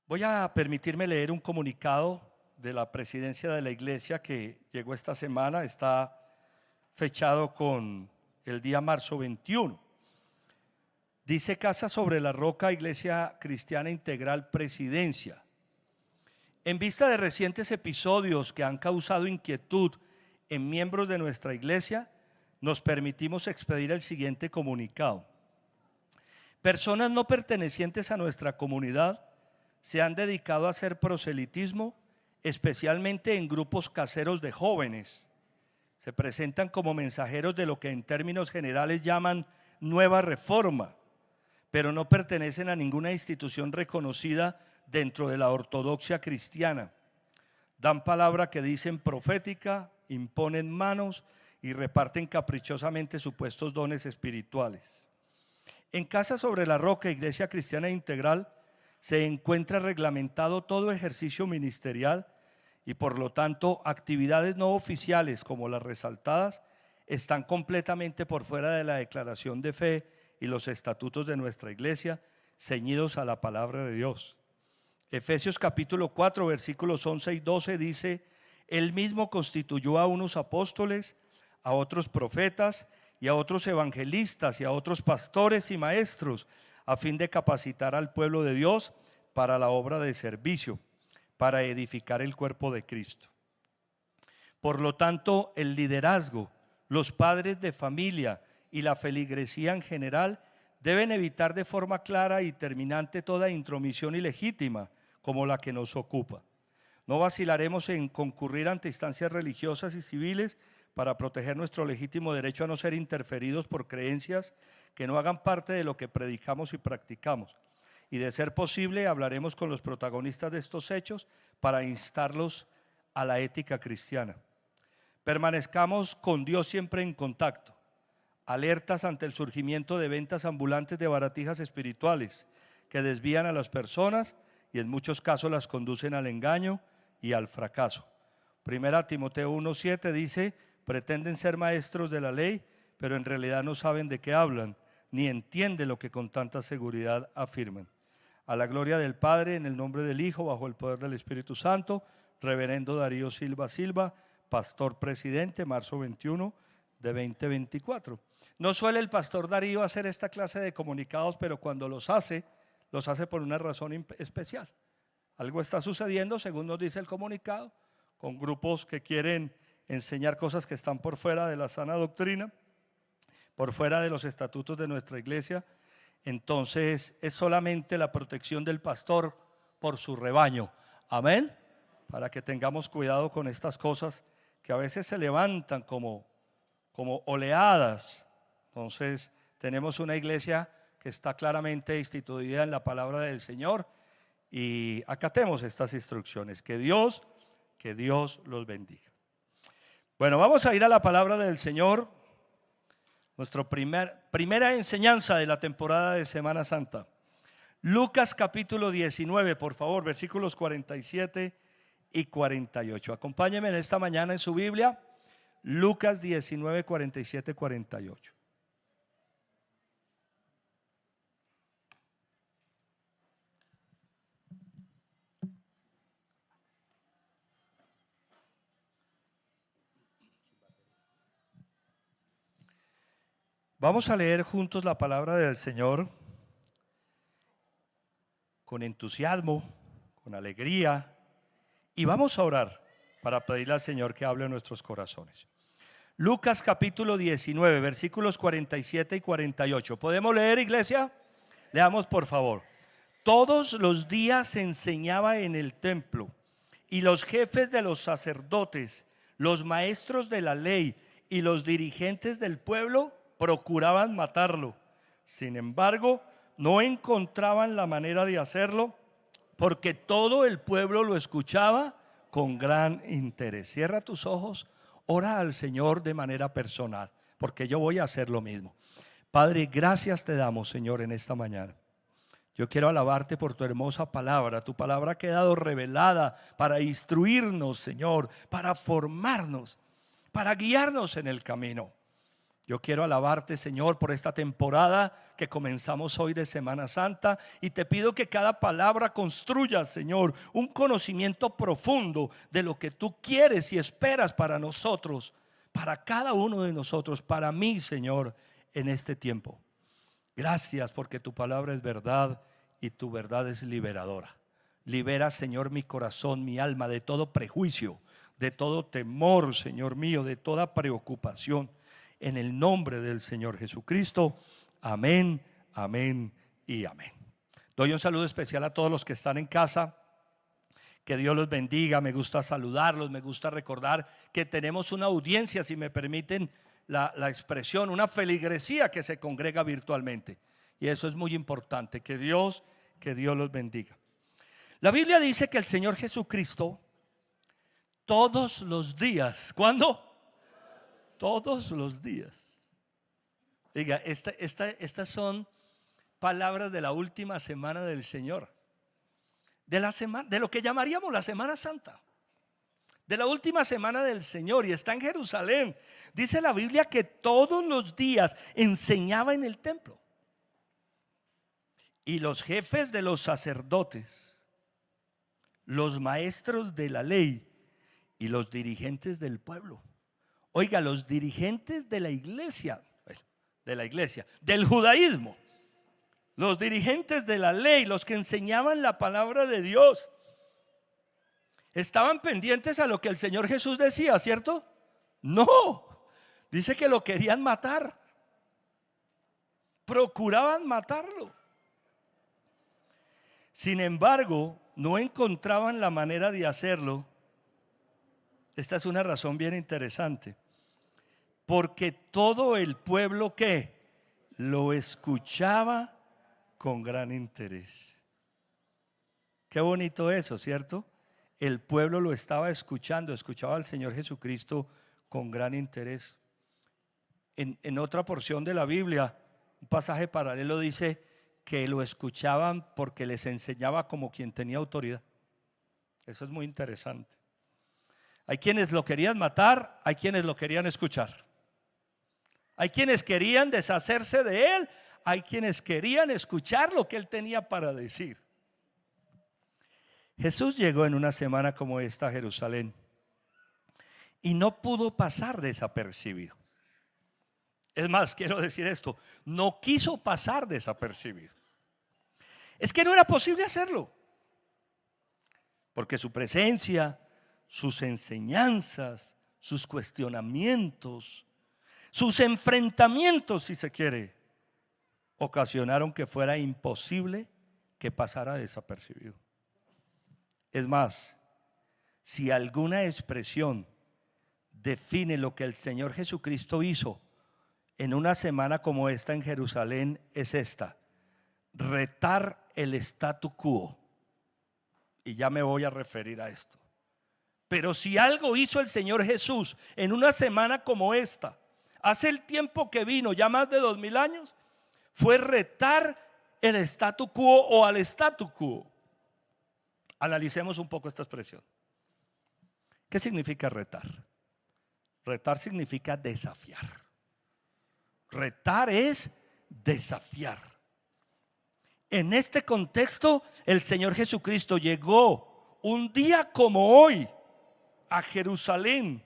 Voy a permitirme leer un comunicado de la presidencia de la iglesia que llegó esta semana, está fechado con el día marzo 21. Dice: Casa sobre la Roca, Iglesia Cristiana Integral Presidencia. En vista de recientes episodios que han causado inquietud en miembros de nuestra iglesia, nos permitimos expedir el siguiente comunicado. Personas no pertenecientes a nuestra comunidad se han dedicado a hacer proselitismo, especialmente en grupos caseros de jóvenes. Se presentan como mensajeros de lo que en términos generales llaman nueva reforma, pero no pertenecen a ninguna institución reconocida dentro de la ortodoxia cristiana. Dan palabra que dicen profética, imponen manos y reparten caprichosamente supuestos dones espirituales. En Casa sobre la Roca, Iglesia Cristiana Integral, se encuentra reglamentado todo ejercicio ministerial y por lo tanto actividades no oficiales como las resaltadas están completamente por fuera de la declaración de fe y los estatutos de nuestra iglesia, ceñidos a la palabra de Dios. Efesios capítulo 4 versículos 11 y 12 dice: Él mismo constituyó a unos apóstoles, a otros profetas y a otros evangelistas y a otros pastores y maestros, a fin de capacitar al pueblo de Dios para la obra de servicio, para edificar el cuerpo de Cristo. Por lo tanto, el liderazgo, los padres de familia y la feligresía en general deben evitar de forma clara y terminante toda intromisión ilegítima como la que nos ocupa. No vacilaremos en concurrir ante instancias religiosas y civiles para proteger nuestro legítimo derecho a no ser interferidos por creencias que no hagan parte de lo que predicamos y practicamos. Y de ser posible, hablaremos con los protagonistas de estos hechos para instarlos a la ética cristiana. Permanezcamos con Dios siempre en contacto, alertas ante el surgimiento de ventas ambulantes de baratijas espirituales que desvían a las personas y en muchos casos las conducen al engaño y al fracaso. Primera Timoteo 1:7 dice: pretenden ser maestros de la ley, pero en realidad no saben de qué hablan, ni entienden lo que con tanta seguridad afirman. A la gloria del Padre, en el nombre del Hijo, bajo el poder del Espíritu Santo, Reverendo Darío Silva Silva, pastor presidente, marzo 21 de 2024. No suele el pastor Darío hacer esta clase de comunicados, pero cuando los hace por una razón especial. Algo está sucediendo, según nos dice el comunicado, con grupos que quieren enseñar cosas que están por fuera de la sana doctrina, por fuera de los estatutos de nuestra iglesia. Entonces es solamente la protección del pastor por su rebaño. Amén. Para que tengamos cuidado con estas cosas que a veces se levantan como oleadas. Entonces tenemos una iglesia que está claramente instituida en la palabra del Señor y acatemos estas instrucciones. Que Dios los bendiga. Bueno, vamos a ir a la palabra del Señor. Nuestra primera enseñanza de la temporada de Semana Santa. Lucas capítulo 19, por favor, versículos 47 y 48. Acompáñenme en esta mañana en su Biblia. Lucas 19, 47, 48. Vamos a leer juntos la palabra del Señor con entusiasmo, con alegría, y vamos a orar para pedirle al Señor que hable en nuestros corazones. Lucas capítulo 19, versículos 47 y 48. ¿Podemos leer, iglesia? Leamos, por favor. Todos los días se enseñaba en el templo, y los jefes de los sacerdotes, los maestros de la ley y los dirigentes del pueblo procuraban matarlo. Sin embargo, no encontraban la manera de hacerlo porque todo el pueblo lo escuchaba con gran interés. Cierra tus ojos, ora al Señor de manera personal, porque yo voy a hacer lo mismo. Padre, gracias te damos, Señor, en esta mañana. Yo quiero alabarte por tu hermosa palabra. Tu palabra ha quedado revelada para instruirnos, Señor, para formarnos, para guiarnos en el camino. Yo quiero alabarte, Señor, por esta temporada que comenzamos hoy de Semana Santa, y te pido que cada palabra construya, Señor, un conocimiento profundo de lo que tú quieres y esperas para nosotros, para cada uno de nosotros, para mí, Señor, en este tiempo. Gracias porque tu palabra es verdad y tu verdad es liberadora. Libera, Señor, mi corazón, mi alma de todo prejuicio, de todo temor, Señor mío, de toda preocupación. En el nombre del Señor Jesucristo. Amén, amén y amén. Doy un saludo especial a todos los que están en casa. Que Dios los bendiga. Me gusta saludarlos, me gusta recordar que tenemos una audiencia, si me permiten la expresión, una feligresía que se congrega virtualmente. Y eso es muy importante. Que Dios los bendiga. La Biblia dice que el Señor Jesucristo todos los días, ¿cuándo? Todos los días. Diga, estas son palabras de la última semana del Señor, de la semana, de lo que llamaríamos la Semana Santa, de la última semana del Señor, y está en Jerusalén. Dice la Biblia que todos los días enseñaba en el templo, y los jefes de los sacerdotes, los maestros de la ley y los dirigentes del pueblo. Oiga, los dirigentes de la iglesia, del judaísmo, los dirigentes de la ley, los que enseñaban la palabra de Dios, estaban pendientes a lo que el Señor Jesús decía, ¿cierto? No, dice que lo querían matar, procuraban matarlo. Sin embargo, no encontraban la manera de hacerlo. Esta es una razón bien interesante. Porque todo el pueblo que lo escuchaba con gran interés. Qué bonito eso, ¿cierto? El pueblo lo estaba escuchando, escuchaba al Señor Jesucristo con gran interés. En otra porción de la Biblia, un pasaje paralelo dice que lo escuchaban porque les enseñaba como quien tenía autoridad. Eso es muy interesante. Hay quienes lo querían matar, hay quienes lo querían escuchar. Hay quienes querían deshacerse de él, hay quienes querían escuchar lo que él tenía para decir. Jesús llegó en una semana como esta a Jerusalén y no pudo pasar desapercibido. Es más, quiero decir esto, no quiso pasar desapercibido. Es que no era posible hacerlo, porque su presencia, sus enseñanzas, sus cuestionamientos, sus enfrentamientos, si se quiere, ocasionaron que fuera imposible que pasara desapercibido. Es más, si alguna expresión define lo que el Señor Jesucristo hizo en una semana como esta en Jerusalén, es esta: retar el statu quo. Y ya me voy a referir a esto. Pero si algo hizo el Señor Jesús en una semana como esta, hace el tiempo que vino, ya más de 2000 años, fue retar el statu quo o al statu quo. Analicemos un poco esta expresión. ¿Qué significa retar? Retar significa desafiar. Retar es desafiar. En este contexto, el Señor Jesucristo llegó un día como hoy a Jerusalén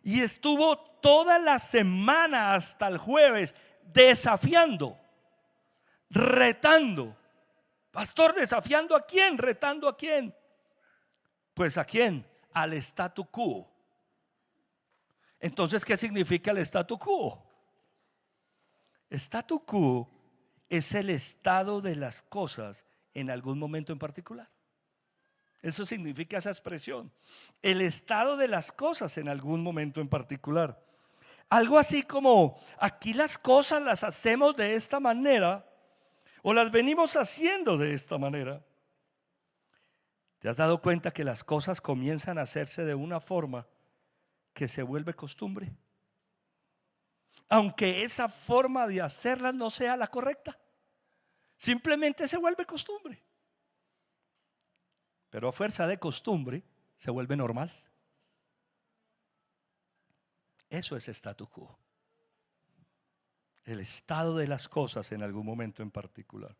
y estuvo toda la semana hasta el jueves desafiando, retando. Pastor, ¿desafiando a quién? ¿Retando a quién? Pues ¿a quién? Al statu quo. Entonces, ¿qué significa el statu quo? Statu quo es el estado de las cosas en algún momento en particular. Eso significa esa expresión, el estado de las cosas en algún momento en particular. Algo así como: aquí las cosas las hacemos de esta manera, o las venimos haciendo de esta manera. ¿Te has dado cuenta que las cosas comienzan a hacerse de una forma que se vuelve costumbre? Aunque esa forma de hacerlas no sea la correcta, simplemente se vuelve costumbre. Pero a fuerza de costumbre se vuelve normal. Eso es statu quo. el estado de las cosas en algún momento en particular.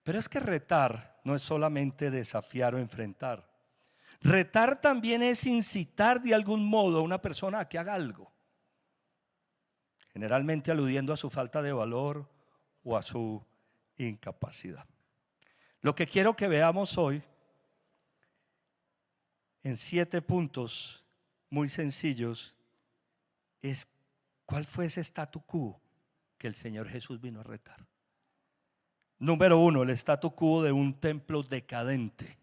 Pero es que retar no es solamente desafiar o enfrentar. Retar también es incitar de algún modo a una persona a que haga algo, generalmente aludiendo a su falta de valor o a su incapacidad. Lo que quiero que veamos hoy en 7 puntos muy sencillos es cuál fue ese statu quo que el Señor Jesús vino a retar. Número 1, el statu quo de un templo decadente.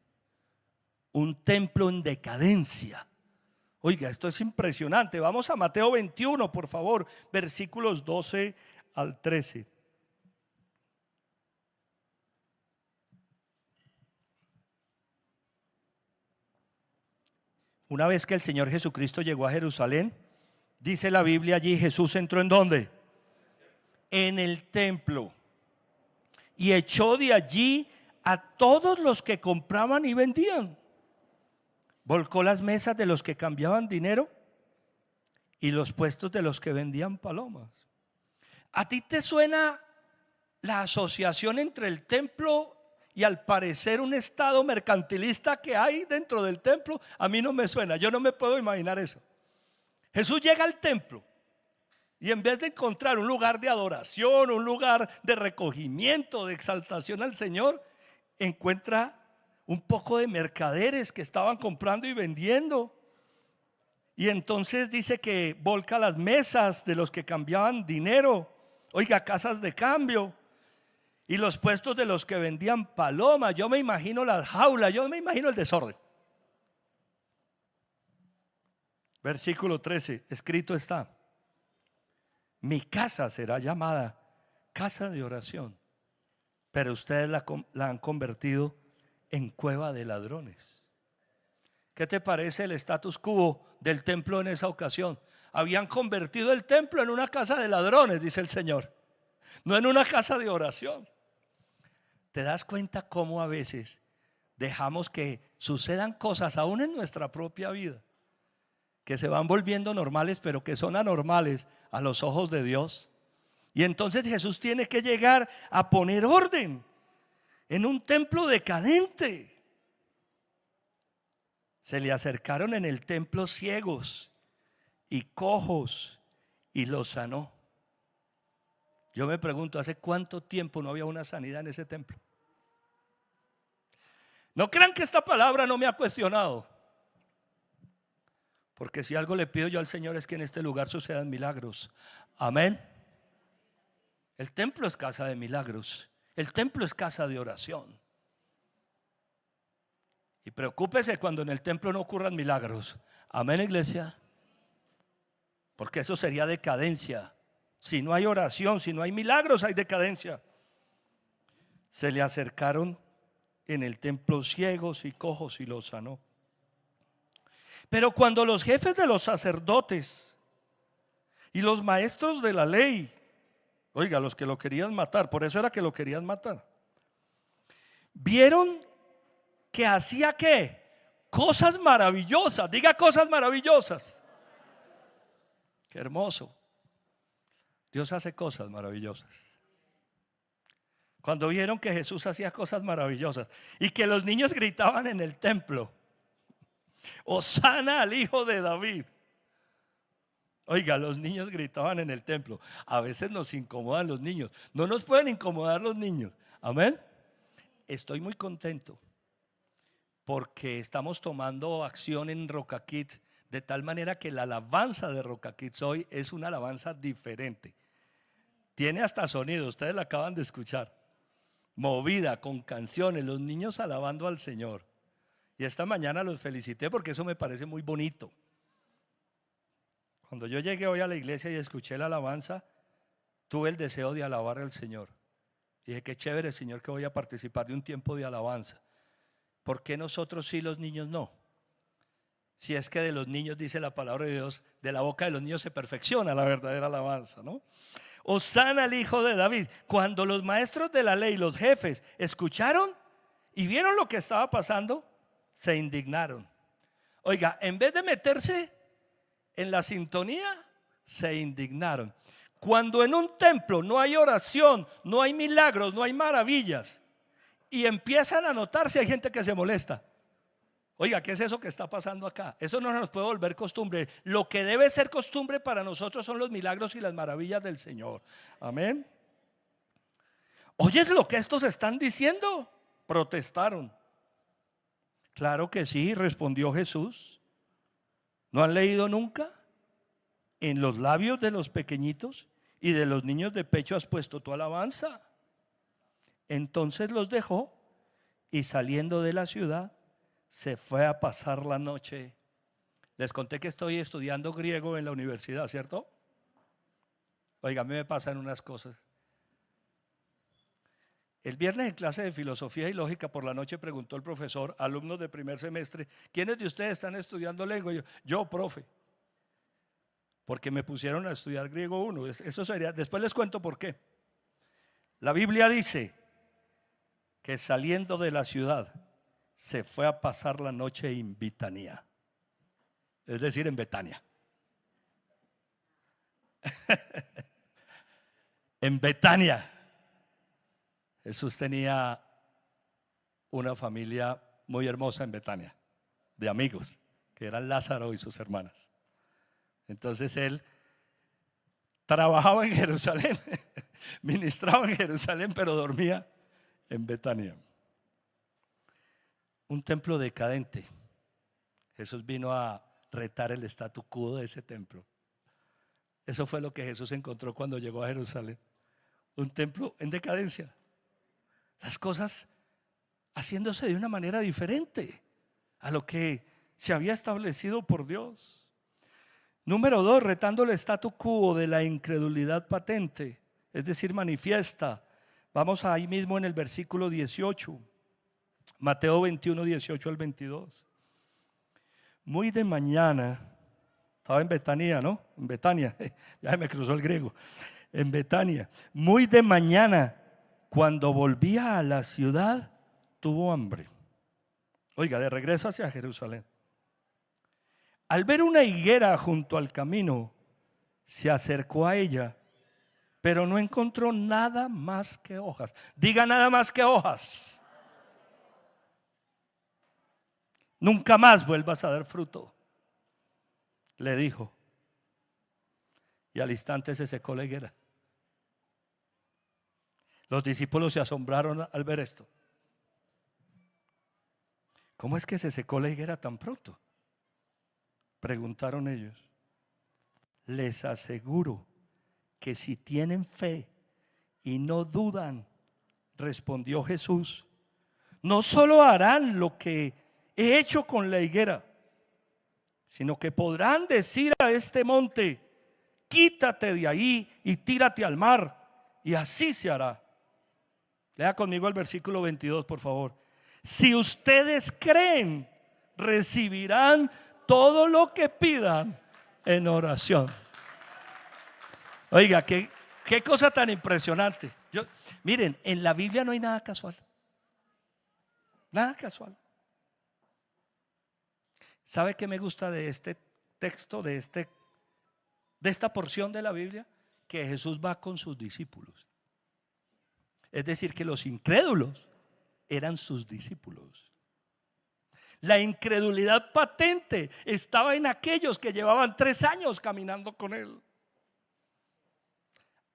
Un templo en decadencia. Oiga, esto es impresionante. Vamos a Mateo 21, por favor, versículos 12 al 13. Una vez que el Señor Jesucristo llegó a Jerusalén, dice la Biblia allí, Jesús entró ¿en dónde? En el templo. Y echó de allí a todos los que compraban y vendían. Volcó las mesas de los que cambiaban dinero y los puestos de los que vendían palomas. ¿A ti te suena la asociación entre el templo y al parecer un estado mercantilista que hay dentro del templo? A mí no me suena, yo no me puedo imaginar eso. Jesús llega al templo y en vez de encontrar un lugar de adoración, un lugar de recogimiento, de exaltación al Señor, encuentra un poco de mercaderes que estaban comprando y vendiendo. Y entonces dice que volca las mesas de los que cambiaban dinero, oiga, casas de cambio, y los puestos de los que vendían palomas. Yo me imagino las jaulas, yo me imagino el desorden. Versículo 13, escrito está: mi casa será llamada casa de oración, pero ustedes la han convertido en cueva de ladrones. ¿Qué te parece el status quo del templo en esa ocasión? Habían convertido el templo en una casa de ladrones, dice el Señor, no en una casa de oración. ¿Te das cuenta cómo a veces dejamos que sucedan cosas aún en nuestra propia vida que se van volviendo normales, pero que son anormales a los ojos de Dios? Y entonces Jesús tiene que llegar a poner orden en un templo decadente. Se le acercaron en el templo ciegos y cojos y los sanó. Yo me pregunto, ¿hace cuánto tiempo no había una sanidad en ese templo? No crean que esta palabra no me ha cuestionado, porque si algo le pido yo al Señor es que en este lugar sucedan milagros. Amén. El templo es casa de milagros. El templo es casa de oración. Y preocúpese cuando en el templo no ocurran milagros. Amén, iglesia. Porque eso sería decadencia. Si no hay oración, si no hay milagros, hay decadencia. Se le acercaron en el templo ciegos y cojos y los sanó. Pero cuando los jefes de los sacerdotes y los maestros de la ley, oiga, los que lo querían matar, por eso era que lo querían matar, vieron que hacía ¿qué? Cosas maravillosas. Diga, cosas maravillosas. Qué hermoso. Dios hace cosas maravillosas. Cuando vieron que Jesús hacía cosas maravillosas y que los niños gritaban en el templo: Hosana al hijo de David. Oiga, los niños gritaban en el templo. A veces nos incomodan los niños. No nos pueden incomodar los niños. Amén. Estoy muy contento porque estamos tomando acción en Roca Kids, de tal manera que la alabanza de Roca Kids hoy es una alabanza diferente. Tiene hasta sonido, ustedes la acaban de escuchar. Movida, con canciones, los niños alabando al Señor. Y esta mañana los felicité porque eso me parece muy bonito. Cuando yo llegué hoy a la iglesia y escuché la alabanza, tuve el deseo de alabar al Señor. Y dije, qué chévere, Señor, que voy a participar de un tiempo de alabanza. ¿Por qué nosotros sí, los niños no? Si es que de los niños, dice la palabra de Dios, de la boca de los niños se perfecciona la verdadera alabanza, ¿no? Hosana al hijo de David. Cuando los maestros de la ley, los jefes, escucharon y vieron lo que estaba pasando, se indignaron. Oiga, en vez de meterse en la sintonía, se indignaron. Cuando en un templo no hay oración, no hay milagros, no hay maravillas, y empiezan a notarse, hay gente que se molesta. Oiga, ¿qué es eso que está pasando acá? Eso no nos puede volver costumbre. Lo que debe ser costumbre para nosotros son los milagros y las maravillas del Señor. Amén. ¿Oyes lo que estos están diciendo? Protestaron. Claro que sí, respondió Jesús. ¿No han leído nunca? En los labios de los pequeñitos y de los niños de pecho has puesto tu alabanza. Entonces los dejó y saliendo de la ciudad se fue a pasar la noche. Les conté que estoy estudiando griego en la universidad, ¿cierto? Oiga, a mí me pasan unas cosas. El viernes en clase de filosofía y lógica por la noche preguntó el profesor, alumnos de primer semestre, ¿quiénes de ustedes están estudiando lengua? Yo, profe, porque me pusieron a estudiar griego 1. Eso sería, después les cuento por qué. La Biblia dice que saliendo de la ciudad se fue a pasar la noche en Bitanía, es decir, en Betania. En Betania. Jesús tenía una familia muy hermosa en Betania, de amigos, que eran Lázaro y sus hermanas. Entonces él trabajaba en Jerusalén, ministraba en Jerusalén, pero dormía en Betania. Un templo decadente. Jesús vino a retar el statu quo de ese templo. Eso fue lo que Jesús encontró cuando llegó a Jerusalén. Un templo en decadencia. Las cosas haciéndose de una manera diferente a lo que se había establecido por Dios. Número 2, retando el statu quo de la incredulidad patente, es decir, manifiesta. Vamos ahí mismo en el versículo 18, Mateo 21, 18 al 22. Muy de mañana, estaba en Betania, ¿no? En Betania, ya me cruzó el griego. En Betania, muy de mañana, cuando volvía a la ciudad, tuvo hambre. Oiga, de regreso hacia Jerusalén. Al ver una higuera junto al camino, se acercó a ella, pero no encontró nada más que hojas. Diga, nada más que hojas. Nunca más vuelvas a dar fruto, le dijo. Y al instante se secó la higuera. Los discípulos se asombraron al ver esto. ¿Cómo es que se secó la higuera tan pronto?, preguntaron ellos. Les aseguro que si tienen fe y no dudan, respondió Jesús, no solo harán lo que he hecho con la higuera, sino que podrán decir a este monte, quítate de ahí y tírate al mar, y así se hará. Lea conmigo el versículo 22, por favor. Si ustedes creen, recibirán todo lo que pidan en oración. Oiga, qué cosa tan impresionante. Miren, en la Biblia no hay nada casual. Nada casual. ¿Sabe qué me gusta de este texto, de esta porción de la Biblia? Que Jesús va con sus discípulos. Es decir, que los incrédulos eran sus discípulos. La incredulidad patente estaba en aquellos que llevaban 3 años caminando con Él.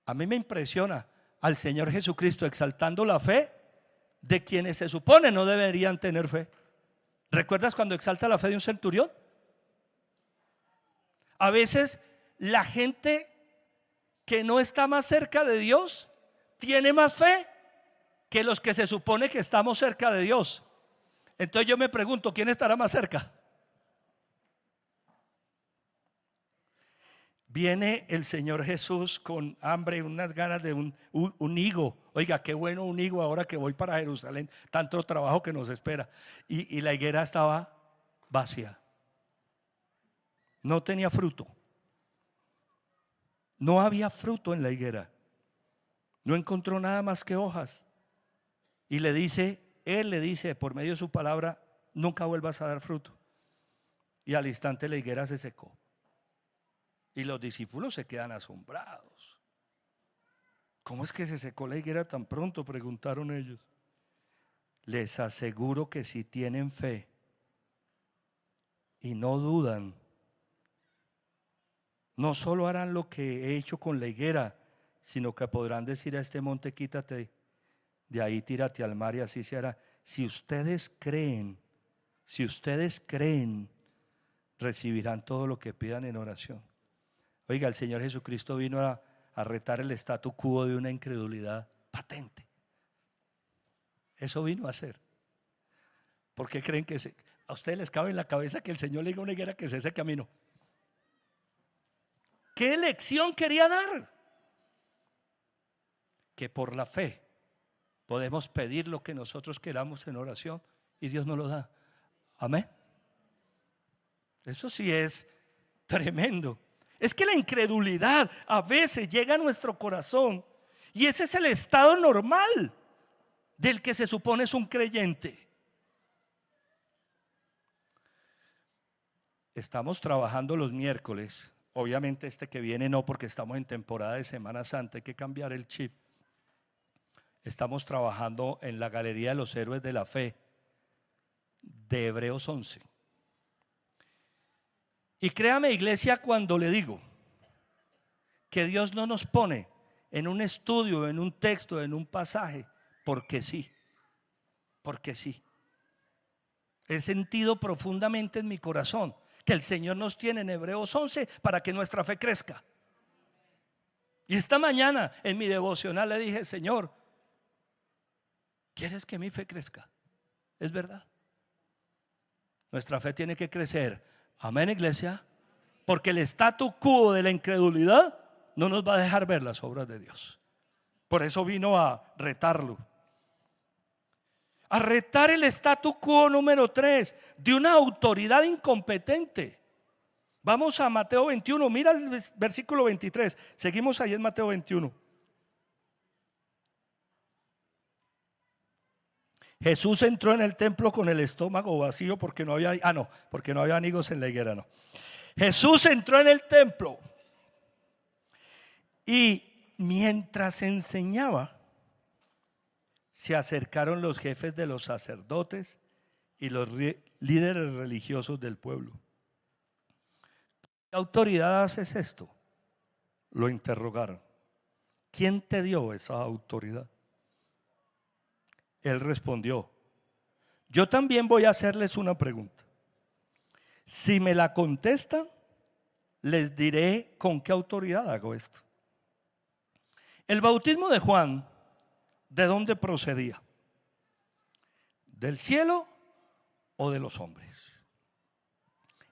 A mí me impresiona al Señor Jesucristo exaltando la fe de quienes se supone no deberían tener fe. ¿Recuerdas cuando exalta la fe de un centurión? A veces la gente que no está más cerca de Dios tiene más fe que los que se supone que estamos cerca de Dios. Entonces yo me pregunto, ¿quién estará más cerca? Viene el Señor Jesús con hambre, unas ganas de un higo. Oiga, qué bueno un higo ahora que voy para Jerusalén, tanto trabajo que nos espera. Y la higuera estaba vacía. No tenía fruto. No había fruto en la higuera. No encontró nada más que hojas. Y Él le dice por medio de su palabra, nunca vuelvas a dar fruto. Y al instante la higuera se secó. Y los discípulos se quedan asombrados. ¿Cómo es que se secó la higuera tan pronto?, preguntaron ellos. Les aseguro que si tienen fe y no dudan, no solo harán lo que he hecho con la higuera, sino que podrán decir a este monte: quítate de ahí, tírate al mar, y así se hará. Si ustedes creen, recibirán todo lo que pidan en oración. Oiga, el Señor Jesucristo vino a retar el statu quo de una incredulidad patente. Eso vino a hacer. ¿Por qué creen que a ustedes les cabe en la cabeza que el Señor le diga a una higuera que se ese camino? ¿Qué lección quería dar? Que por la fe podemos pedir lo que nosotros queramos en oración y Dios nos lo da. Amén. Eso sí es tremendo. Es que la incredulidad a veces llega a nuestro corazón y ese es el estado normal del que se supone es un creyente. Estamos trabajando los miércoles. Obviamente este que viene no, porque estamos en temporada de Semana Santa, hay que cambiar el chip. Estamos trabajando en la Galería de los Héroes de la Fe de Hebreos 11. Y créame, iglesia, cuando le digo que Dios no nos pone en un estudio, en un texto, en un pasaje, porque sí, porque sí. He sentido profundamente en mi corazón que el Señor nos tiene en Hebreos 11 para que nuestra fe crezca. Y esta mañana en mi devocional le dije: Señor, ¿quieres que mi fe crezca? Es verdad. Nuestra fe tiene que crecer. Amén, iglesia. Porque el statu quo de la incredulidad no nos va a dejar ver las obras de Dios. Por eso vino a retarlo. A retar el statu quo número 3 de una autoridad incompetente. Vamos a Mateo 21, mira el versículo 23. Seguimos ahí en Mateo 21. Jesús entró en el templo con el estómago vacío porque no había, porque no había higos en la higuera, no. Jesús entró en el templo y mientras enseñaba, se acercaron los jefes de los sacerdotes y los líderes religiosos del pueblo. ¿Qué autoridad haces esto?, lo interrogaron. ¿Quién te dio esa autoridad? Él respondió: yo también voy a hacerles una pregunta. Si me la contestan, les diré con qué autoridad hago esto. El bautismo de Juan, ¿de dónde procedía? ¿Del cielo o de los hombres?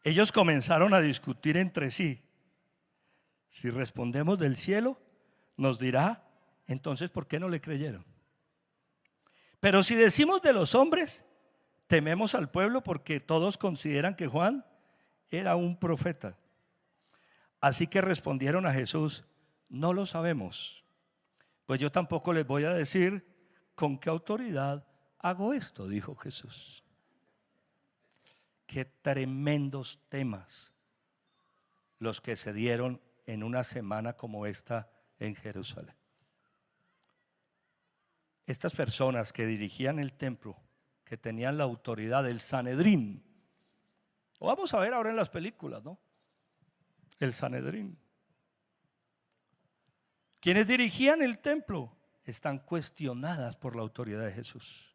Ellos comenzaron a discutir entre sí. Si respondemos del cielo, nos dirá: entonces, ¿por qué no le creyeron? Pero si decimos de los hombres, tememos al pueblo porque todos consideran que Juan era un profeta. Así que respondieron a Jesús: no lo sabemos. Pues yo tampoco les voy a decir con qué autoridad hago esto, dijo Jesús. Qué tremendos temas los que se dieron en una semana como esta en Jerusalén. Estas personas que dirigían el templo, que tenían la autoridad del Sanedrín, lo vamos a ver ahora en las películas, ¿no? El Sanedrín. Quienes dirigían el templo están cuestionadas por la autoridad de Jesús,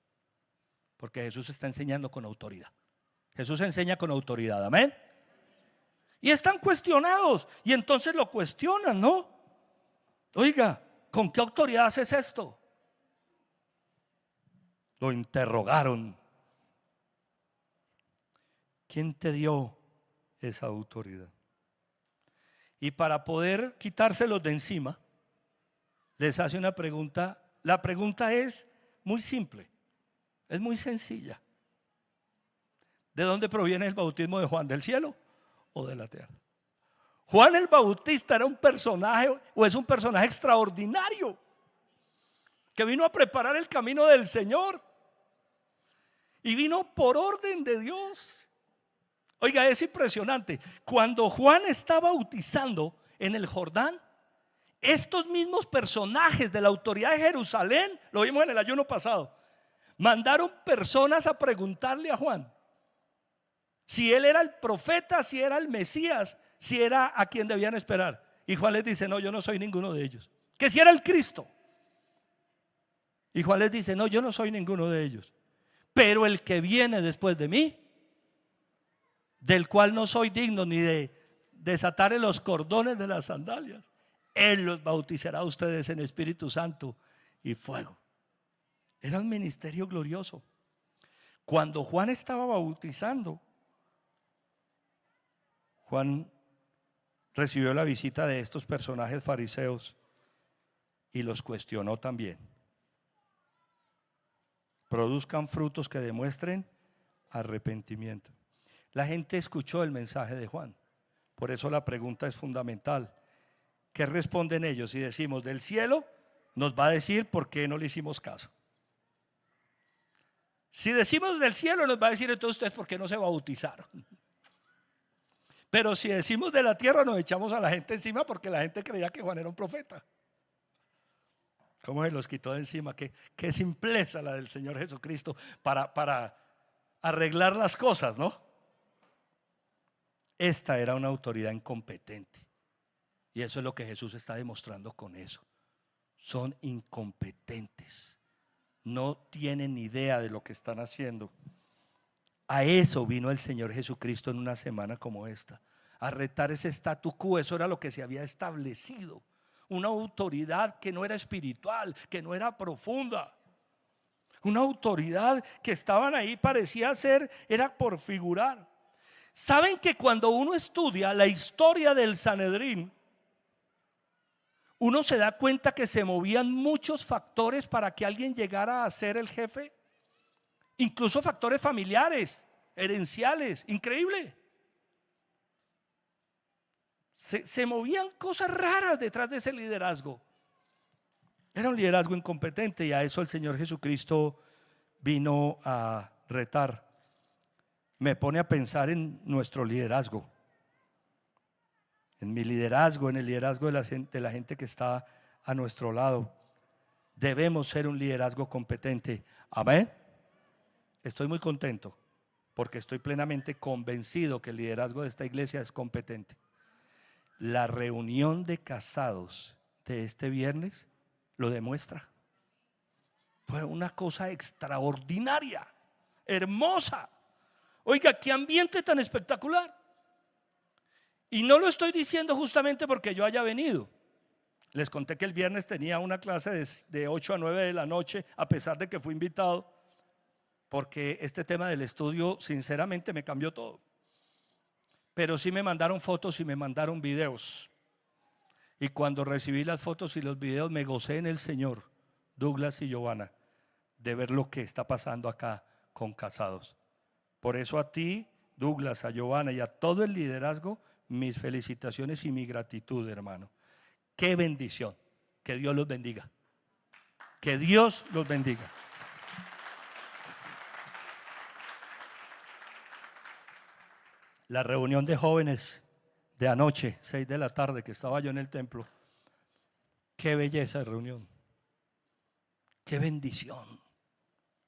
porque Jesús está enseñando con autoridad. Jesús enseña con autoridad, amén. Y están cuestionados y entonces lo cuestionan, ¿no? Oiga, ¿con qué autoridad haces esto? Lo interrogaron. ¿Quién te dio esa autoridad? Y para poder quitárselos de encima, les hace una pregunta. La pregunta es muy simple, es muy sencilla. ¿De dónde proviene el bautismo de Juan? ¿Del cielo o de la tierra? Juan el Bautista era un personaje, o es un personaje extraordinario, que vino a preparar el camino del Señor y vino por orden de Dios. Oiga, es impresionante. Cuando Juan está bautizando en el Jordán, estos mismos personajes de la autoridad de Jerusalén, lo vimos en el ayuno pasado, mandaron personas a preguntarle a Juan si él era el profeta, si era el Mesías, si era a quien debían esperar. Y Juan les dice: no, yo no soy ninguno de ellos. Que si era el Cristo. Y Juan les dice: no, yo no soy ninguno de ellos. Pero el que viene después de mí, del cual no soy digno ni de desatarle los cordones de las sandalias, Él los bautizará a ustedes en Espíritu Santo y fuego. Era un ministerio glorioso. Cuando Juan estaba bautizando, Juan recibió la visita de estos personajes fariseos y los cuestionó también. Produzcan frutos que demuestren arrepentimiento. La gente escuchó el mensaje de Juan. Por eso la pregunta es fundamental. ¿Qué responden ellos? Si decimos del cielo, nos va a decir por qué no le hicimos caso. Si decimos del cielo, nos va a decir entonces ustedes por qué no se bautizaron. Pero si decimos de la tierra, nos echamos a la gente encima porque la gente creía que Juan era un profeta. ¿Cómo se los quitó de encima? Qué simpleza la del Señor Jesucristo para arreglar las cosas, ¿no? Esta era una autoridad incompetente. Y eso es lo que Jesús está demostrando con eso. Son incompetentes. No tienen ni idea de lo que están haciendo. A eso vino el Señor Jesucristo en una semana como esta, a retar ese statu quo. Eso era lo que se había establecido. Una autoridad que no era espiritual, que no era profunda. Una autoridad que estaban ahí, parecía ser, era por figurar. ¿Saben que cuando uno estudia la historia del Sanedrín, uno se da cuenta que se movían muchos factores para que alguien llegara a ser el jefe? Incluso factores familiares, herenciales, increíble. Se movían cosas raras detrás de ese liderazgo. Era un liderazgo incompetente y a eso el Señor Jesucristo vino a retar. Me pone a pensar en nuestro liderazgo, en mi liderazgo, en el liderazgo de la gente que está a nuestro lado. Debemos ser un liderazgo competente. Amén. Estoy muy contento porque estoy plenamente convencido que el liderazgo de esta iglesia es competente. La reunión de casados de este viernes lo demuestra. Fue una cosa extraordinaria, hermosa. Oiga, qué ambiente tan espectacular. Y no lo estoy diciendo justamente porque yo haya venido. Les conté que el viernes tenía una clase de 8 a 9 de la noche, a pesar de que fui invitado, porque este tema del estudio sinceramente me cambió todo. Pero sí me mandaron fotos y me mandaron videos. Y cuando recibí las fotos y los videos me gocé en el Señor, Douglas y Giovanna, de ver lo que está pasando acá con casados. Por eso a ti, Douglas, a Giovanna y a todo el liderazgo, mis felicitaciones y mi gratitud, hermano. Qué bendición. Que Dios los bendiga. Que Dios los bendiga. La reunión de jóvenes de anoche, 6 de la tarde, que estaba yo en el templo. Qué belleza de reunión. Qué bendición.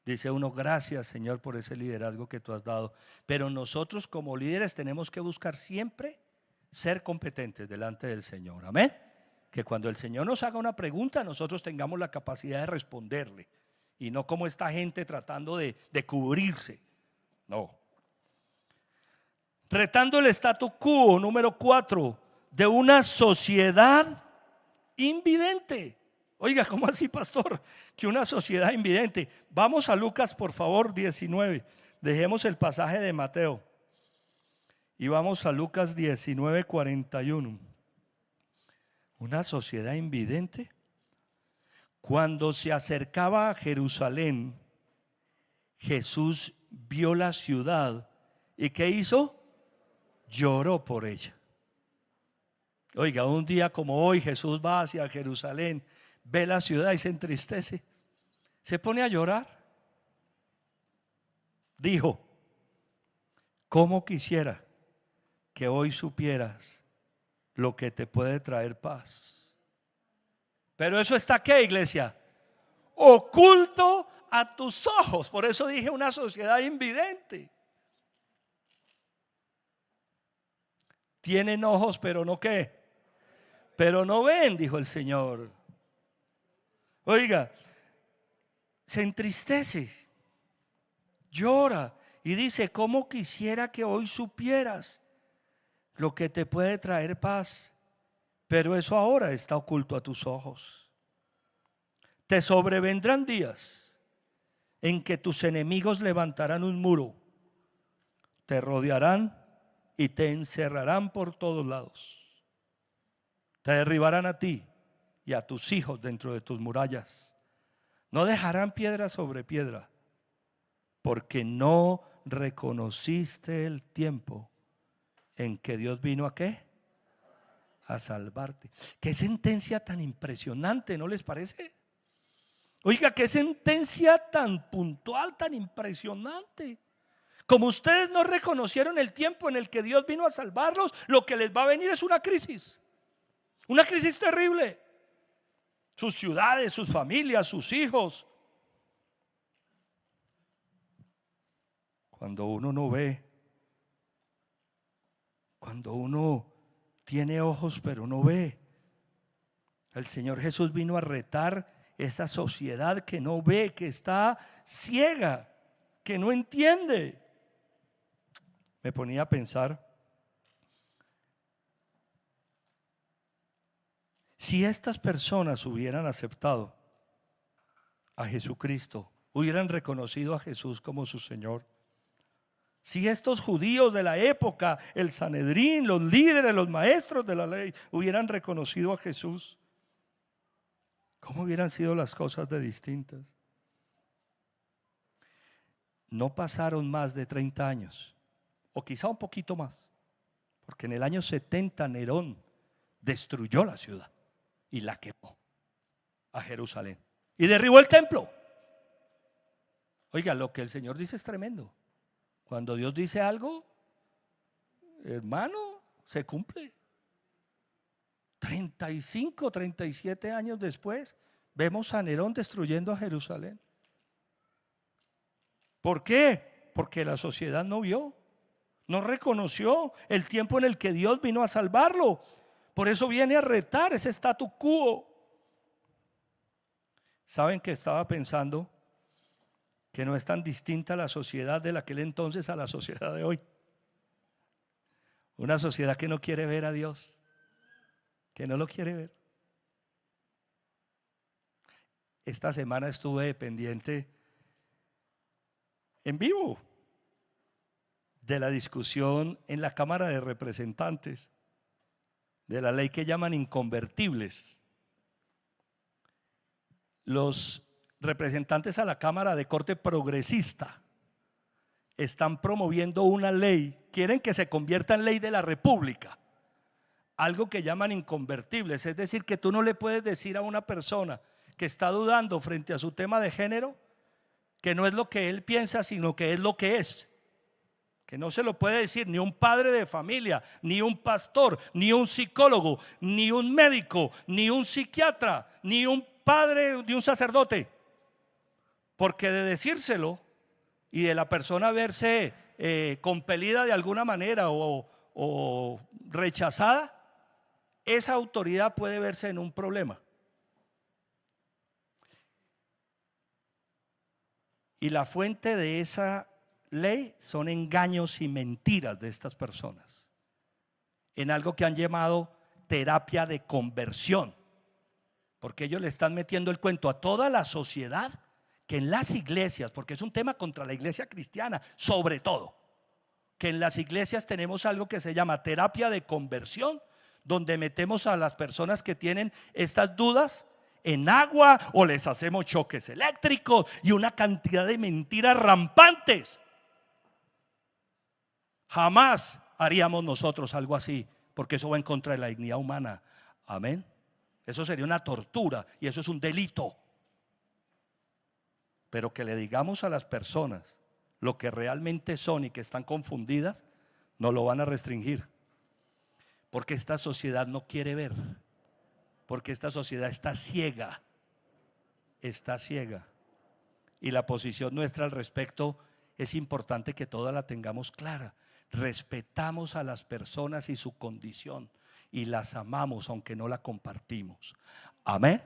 Dice uno: gracias, Señor, por ese liderazgo que tú has dado. Pero nosotros como líderes tenemos que buscar siempre ser competentes delante del Señor. Amén. Que cuando el Señor nos haga una pregunta, nosotros tengamos la capacidad de responderle. Y no como esta gente tratando de cubrirse. No. Retando el statu quo, número 4, de una sociedad invidente. Oiga, ¿cómo así, pastor? Que una sociedad invidente. Vamos a Lucas, por favor, 19. Dejemos el pasaje de Mateo y vamos a Lucas 19, 41. Una sociedad invidente. Cuando se acercaba a Jerusalén, Jesús vio la ciudad y ¿qué hizo? Lloró por ella. Oiga, un día como hoy Jesús va hacia Jerusalén, ve la ciudad y se entristece, se pone a llorar. Dijo: ¿cómo quisiera que hoy supieras lo que te puede traer paz? Pero eso está, ¿qué, iglesia? Oculto a tus ojos. Por eso dije una sociedad invidente. Tienen ojos, pero no qué. Pero no ven, dijo el Señor. Oiga, se entristece, llora y dice: ¿cómo quisiera que hoy supieras lo que te puede traer paz? Pero eso ahora está oculto a tus ojos. Te sobrevendrán días en que tus enemigos levantarán un muro, te rodearán y te encerrarán por todos lados. Te derribarán a ti y a tus hijos dentro de tus murallas. No dejarán piedra sobre piedra, porque no reconociste el tiempo en que Dios vino ¿a qué? A salvarte. Qué sentencia tan impresionante, ¿no les parece? Oiga, qué sentencia tan puntual, tan impresionante. Como ustedes no reconocieron el tiempo en el que Dios vino a salvarlos, lo que les va a venir es una crisis terrible. Sus ciudades, sus familias, sus hijos. Cuando uno no ve, cuando uno tiene ojos pero no ve, el Señor Jesús vino a retar esa sociedad que no ve, que está ciega, que no entiende. Me ponía a pensar, si estas personas hubieran aceptado a Jesucristo, hubieran reconocido a Jesús como su Señor, si estos judíos de la época, el Sanedrín, los líderes, los maestros de la ley, hubieran reconocido a Jesús, ¿cómo hubieran sido las cosas de distintas? No pasaron más de 30 años, o quizá un poquito más, porque en el año 70 Nerón destruyó la ciudad y la quemó, a Jerusalén, y derribó el templo. Oiga, lo que el Señor dice es tremendo. Cuando Dios dice algo, hermano, se cumple. 35, 37 años después, vemos a Nerón destruyendo a Jerusalén. ¿Por qué? Porque la sociedad no vio, no reconoció el tiempo en el que Dios vino a salvarlo. Por eso viene a retar ese statu quo. ¿Saben que estaba pensando? Que no es tan distinta la sociedad de aquel entonces a la sociedad de hoy. Una sociedad que no quiere ver a Dios, que no lo quiere ver. Esta semana estuve pendiente en vivo de la discusión en la Cámara de Representantes de la ley que llaman inconvertibles. Los representantes a la Cámara de corte progresista están promoviendo una ley, quieren que se convierta en ley de la República, algo que llaman inconvertibles, es decir, que tú no le puedes decir a una persona que está dudando frente a su tema de género que no es lo que él piensa, sino que es lo que es. Que no se lo puede decir ni un padre de familia, ni un pastor, ni un psicólogo, ni un médico, ni un psiquiatra, ni un padre, ni un sacerdote. Porque de decírselo y de la persona verse compelida de alguna manera o rechazada, esa autoridad puede verse en un problema. Y la fuente de esa ley son engaños y mentiras de estas personas en algo que han llamado terapia de conversión, porque ellos le están metiendo el cuento a toda la sociedad que en las iglesias, porque es un tema contra la iglesia cristiana, sobre todo, que en las iglesias tenemos algo que se llama terapia de conversión, donde metemos a las personas que tienen estas dudas en agua o les hacemos choques eléctricos y una cantidad de mentiras rampantes. Jamás haríamos nosotros algo así, porque eso va en contra de la dignidad humana. Amén. Eso sería una tortura y eso es un delito. Pero que le digamos a las personas lo que realmente son y que están confundidas, no lo van a restringir, porque esta sociedad no quiere ver. porque esta sociedad está ciega, está ciega. Y la posición nuestra al respecto es importante que toda la tengamos clara. Respetamos a las personas y su condición y las amamos aunque no la compartimos. Amén.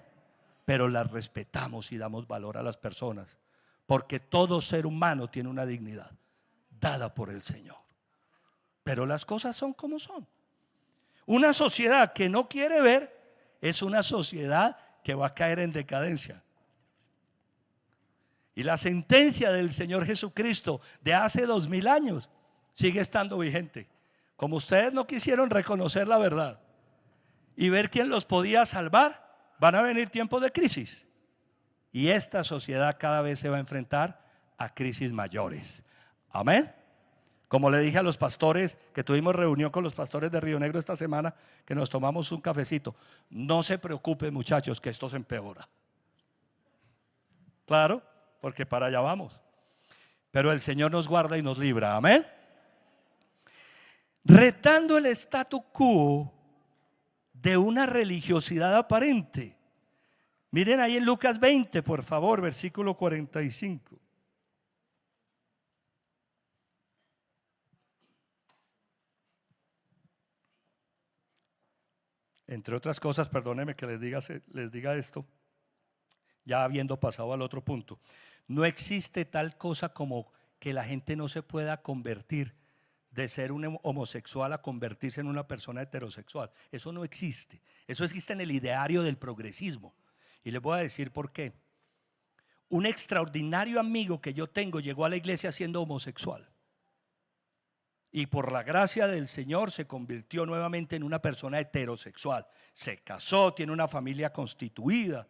Pero las respetamos y damos valor a las personas, porque todo ser humano tiene una dignidad dada por el Señor. Pero las cosas son como son. Una sociedad que no quiere ver es una sociedad que va a caer en decadencia. Y la sentencia del Señor Jesucristo de hace 2000 años sigue estando vigente. Como ustedes no quisieron reconocer la verdad y ver quién los podía salvar, van a venir tiempos de crisis. Y esta sociedad cada vez se va a enfrentar a crisis mayores. Amén. Como le dije a los pastores, que tuvimos reunión con los pastores de Río Negro esta semana, que nos tomamos un cafecito: no se preocupen, muchachos, que esto se empeora. Claro, porque para allá vamos. Pero el Señor nos guarda y nos libra. Amén. Retando el statu quo de una religiosidad aparente. Miren ahí en Lucas 20, por favor, versículo 45. Entre otras cosas, perdónenme que les diga esto, ya habiendo pasado al otro punto. No existe tal cosa como que la gente no se pueda convertir de ser un homosexual a convertirse en una persona heterosexual. Eso no existe. Eso existe en el ideario del progresismo. Y les voy a decir por qué. Un extraordinario amigo que yo tengo llegó a la iglesia siendo homosexual. Y por la gracia del Señor se convirtió nuevamente en una persona heterosexual. Se casó, tiene una familia constituida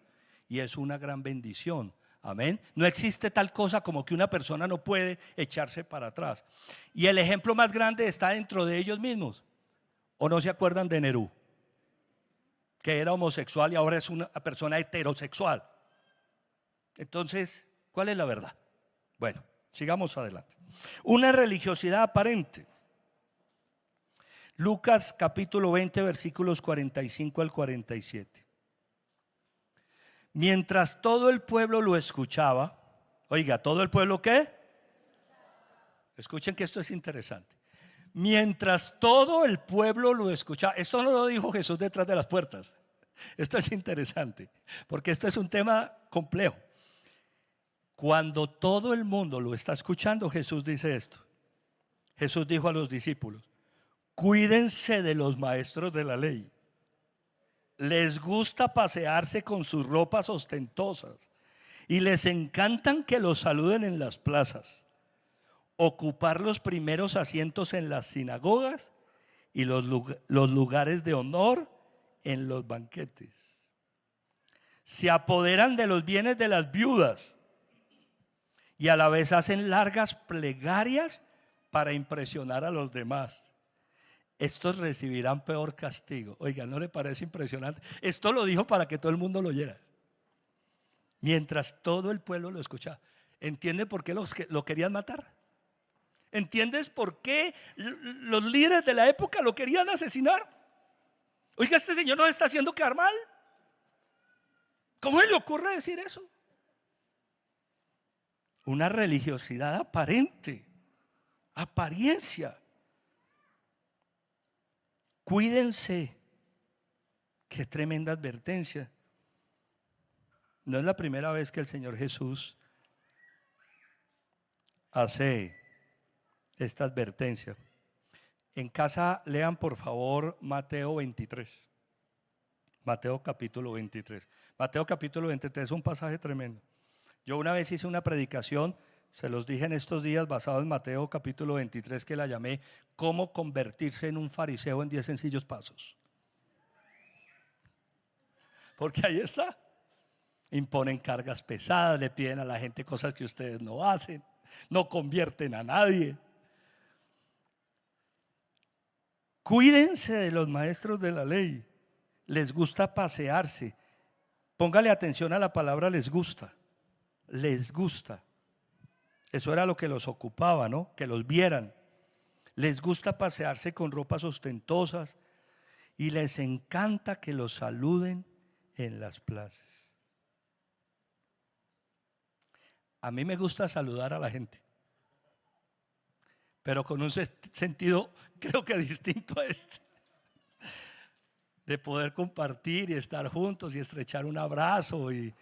y es una gran bendición. Amén. No existe tal cosa como que una persona no puede echarse para atrás. Y el ejemplo más grande está dentro de ellos mismos. ¿O no se acuerdan de Nerú? Que era homosexual y ahora es una persona heterosexual. Entonces, ¿cuál es la verdad? Bueno, sigamos adelante. Una religiosidad aparente. Lucas capítulo 20, versículos 45 al 47. Mientras todo el pueblo lo escuchaba, oiga, ¿todo el pueblo qué? Escuchen que esto es interesante. Mientras todo el pueblo lo escuchaba, esto no lo dijo Jesús detrás de las puertas. Esto es interesante, porque esto es un tema complejo. Cuando todo el mundo lo está escuchando, Jesús dice esto. Jesús dijo a los discípulos: cuídense de los maestros de la ley. Les gusta pasearse con sus ropas ostentosas y les encantan que los saluden en las plazas, ocupar los primeros asientos en las sinagogas y los lugares de honor en los banquetes. Se apoderan de los bienes de las viudas y a la vez hacen largas plegarias para impresionar a los demás. Estos recibirán peor castigo. Oiga, ¿no le parece impresionante? Esto lo dijo para que todo el mundo lo oyera. Mientras todo el pueblo lo escuchaba. ¿Entiende por qué lo querían matar? ¿Entiendes por qué los líderes de la época lo querían asesinar? Oiga, este señor nos está haciendo quedar mal. ¿Cómo le ocurre decir eso? Una religiosidad aparente, apariencia. Cuídense. Qué tremenda advertencia. No es la primera vez que el Señor Jesús hace esta advertencia. En casa lean por favor Mateo 23. Mateo capítulo 23. Mateo capítulo 23 es un pasaje tremendo. Yo una vez hice una predicación, se los dije en estos días, basado en Mateo capítulo 23, que la llamé ¿Cómo convertirse en un fariseo en 10 sencillos pasos? Porque ahí está. Imponen cargas pesadas, le piden a la gente cosas que ustedes no hacen, no convierten a nadie. Cuídense de los maestros de la ley. Les gusta pasearse. Póngale atención a la palabra les gusta. Les gusta. Eso era lo que los ocupaba, ¿no? Que los vieran. Les gusta pasearse con ropas ostentosas y les encanta que los saluden en las plazas. A mí me gusta saludar a la gente, pero con un sentido creo que distinto a este, de poder compartir y estar juntos y estrechar un abrazo y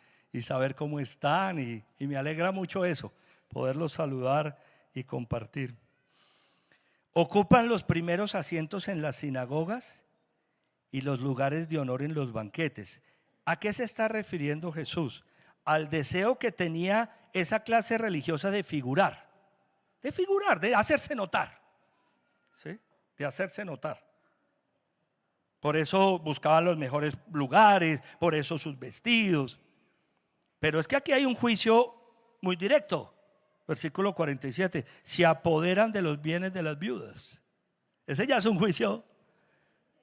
saber cómo están, y me alegra mucho eso, poderlos saludar y compartir. Ocupan los primeros asientos en las sinagogas y los lugares de honor en los banquetes. ¿A qué se está refiriendo Jesús? Al deseo que tenía esa clase religiosa de figurar, de hacerse notar, ¿sí? De hacerse notar. Por eso buscaban los mejores lugares, por eso sus vestidos. Pero es que aquí hay un juicio muy directo. Versículo 47, se apoderan de los bienes de las viudas. Ese ya es un juicio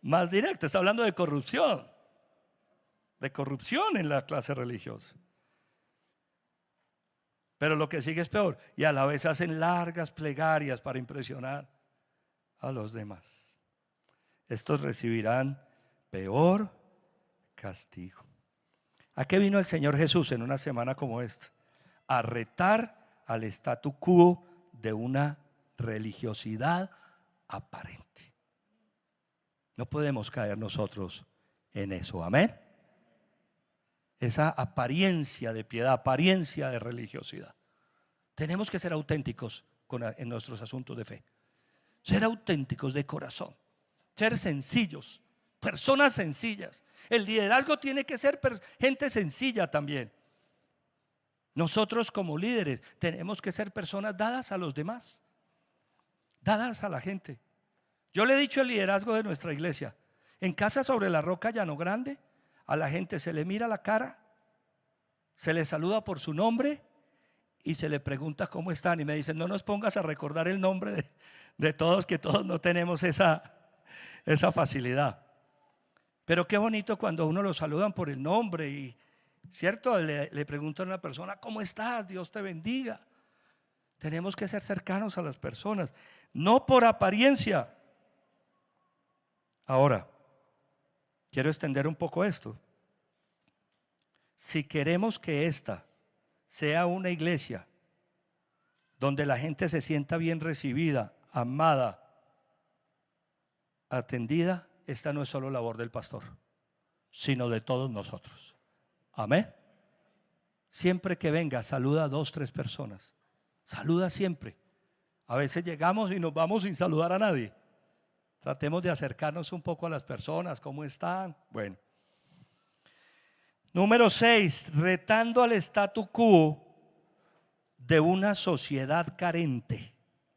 más directo, está hablando de corrupción en la clase religiosa. Pero lo que sigue es peor, y a la vez hacen largas plegarias para impresionar a los demás. Estos recibirán peor castigo. ¿A qué vino el Señor Jesús en una semana como esta? A retar al statu quo de una religiosidad aparente. No podemos caer nosotros en eso, amén. Esa apariencia de piedad, apariencia de religiosidad. Tenemos que ser auténticos en nuestros asuntos de fe. Ser auténticos de corazón, ser sencillos, personas sencillas. El liderazgo tiene que ser gente sencilla también. Nosotros como líderes tenemos que ser personas dadas a los demás, dadas a la gente. Yo le he dicho el liderazgo de nuestra iglesia: en Casa sobre la Roca Llano Grande, a la gente se le mira la cara, se le saluda por su nombre y se le pregunta cómo están. Y me dicen: no nos pongas a recordar el nombre de todos, que todos no tenemos esa facilidad. Pero qué bonito cuando a uno lo saludan por el nombre y, ¿cierto? Le preguntan a una persona: ¿cómo estás? Dios te bendiga. Tenemos que ser cercanos a las personas, no por apariencia. Ahora, quiero extender un poco esto. Si queremos que esta sea una iglesia donde la gente se sienta bien recibida, amada, atendida, esta no es solo labor del pastor, sino de todos nosotros. Amén. Siempre que venga, saluda a 2, 3 personas. Saluda siempre. A veces llegamos y nos vamos sin saludar a nadie. Tratemos de acercarnos un poco a las personas. ¿Cómo están? Bueno. Número 6, retando al statu quo de una sociedad carente.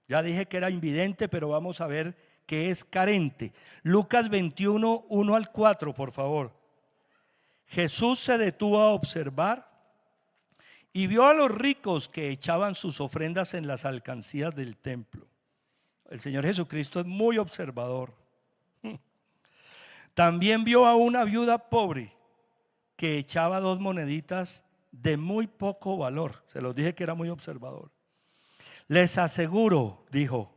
Ya dije que era invidente, pero vamos a ver qué es carente. Lucas 21, 1 al 4, por favor. Jesús se detuvo a observar y vio a los ricos que echaban sus ofrendas en las alcancías del templo. El Señor Jesucristo es muy observador. También vio a una viuda pobre que echaba 2 moneditas de muy poco valor. Se los dije que era muy observador. Les aseguro, dijo,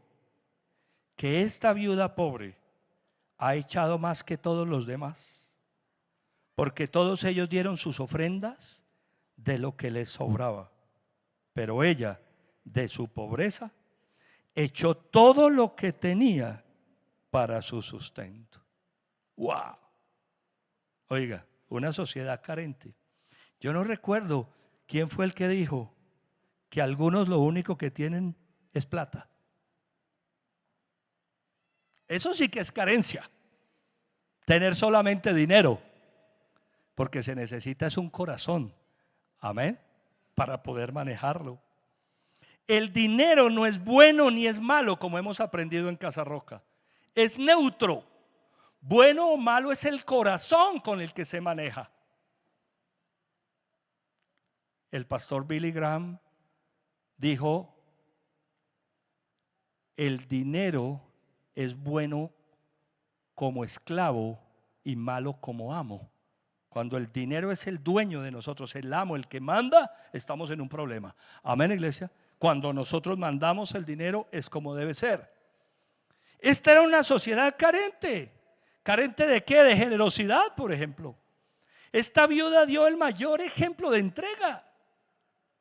que esta viuda pobre ha echado más que todos los demás, porque todos ellos dieron sus ofrendas de lo que les sobraba, pero ella, de su pobreza, echó todo lo que tenía para su sustento. ¡Wow! Oiga, una sociedad carente. Yo no recuerdo quién fue el que dijo que algunos lo único que tienen es plata. Eso sí que es carencia. Tener solamente dinero, porque se necesita es un corazón, amén, para poder manejarlo. El dinero no es bueno ni es malo, como hemos aprendido en Casa Roca. Es neutro. Bueno o malo es el corazón con el que se maneja. El pastor Billy Graham dijo: el dinero es bueno como esclavo y malo como amo. Cuando el dinero es el dueño de nosotros, el amo, el que manda, estamos en un problema. Amén, iglesia. Cuando nosotros mandamos el dinero es como debe ser. Esta era una sociedad carente. ¿Carente de qué? De generosidad, por ejemplo. Esta viuda dio el mayor ejemplo de entrega.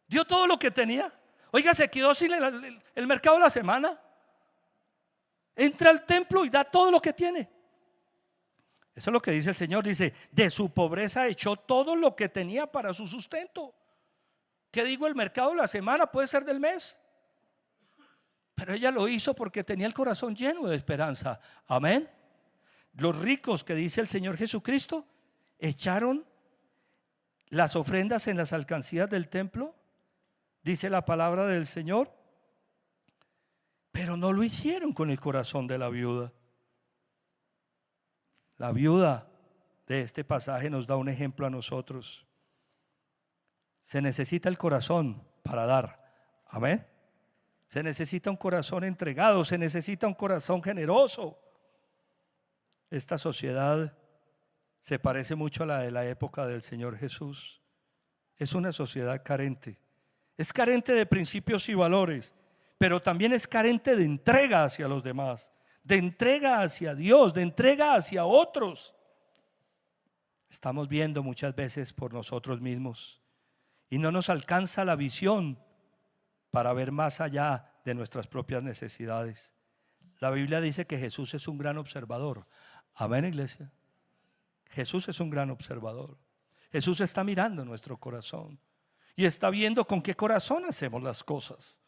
Dio todo lo que tenía. Oiga, se quedó sin el mercado de la semana. Entra al templo y da todo lo que tiene. Eso es lo que dice el Señor. Dice, de su pobreza echó todo lo que tenía para su sustento. ¿Qué digo? El mercado de la semana puede ser del mes. Pero ella lo hizo porque tenía el corazón lleno de esperanza. Amén. Los ricos, que dice el Señor Jesucristo, echaron las ofrendas en las alcancías del templo, dice la palabra del Señor, pero no lo hicieron con el corazón de la viuda. La viuda de este pasaje nos da un ejemplo a nosotros. Se necesita el corazón para dar. Amén. Se necesita un corazón entregado, se necesita un corazón generoso. Esta sociedad se parece mucho a la de la época del Señor Jesús. Es una sociedad carente. Es carente de principios y valores, pero también es carente de entrega hacia los demás, de entrega hacia Dios, de entrega hacia otros. Estamos viendo muchas veces por nosotros mismos y no nos alcanza la visión para ver más allá de nuestras propias necesidades. La Biblia dice que Jesús es un gran observador. Amén, iglesia. Jesús es un gran observador. Jesús está mirando nuestro corazón y está viendo con qué corazón hacemos las cosas.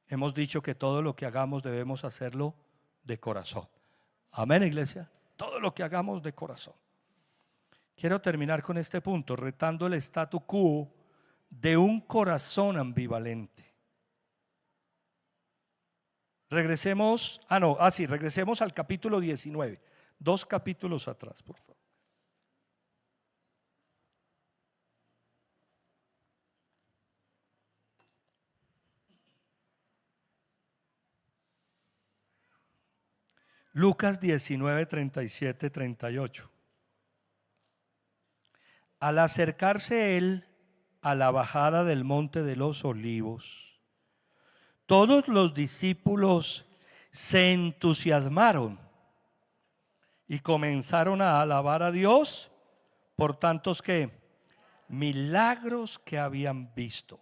Hemos dicho que todo lo que hagamos debemos hacerlo de corazón. Amén, iglesia. Todo lo que hagamos de corazón. Quiero terminar con este punto, retando el statu quo de un corazón ambivalente. Regresemos al capítulo 19, 2 capítulos atrás, por favor. Lucas 19, 37, 38. Al acercarse él a la bajada del monte de los olivos, todos los discípulos se entusiasmaron y comenzaron a alabar a Dios por tantos milagros que habían visto.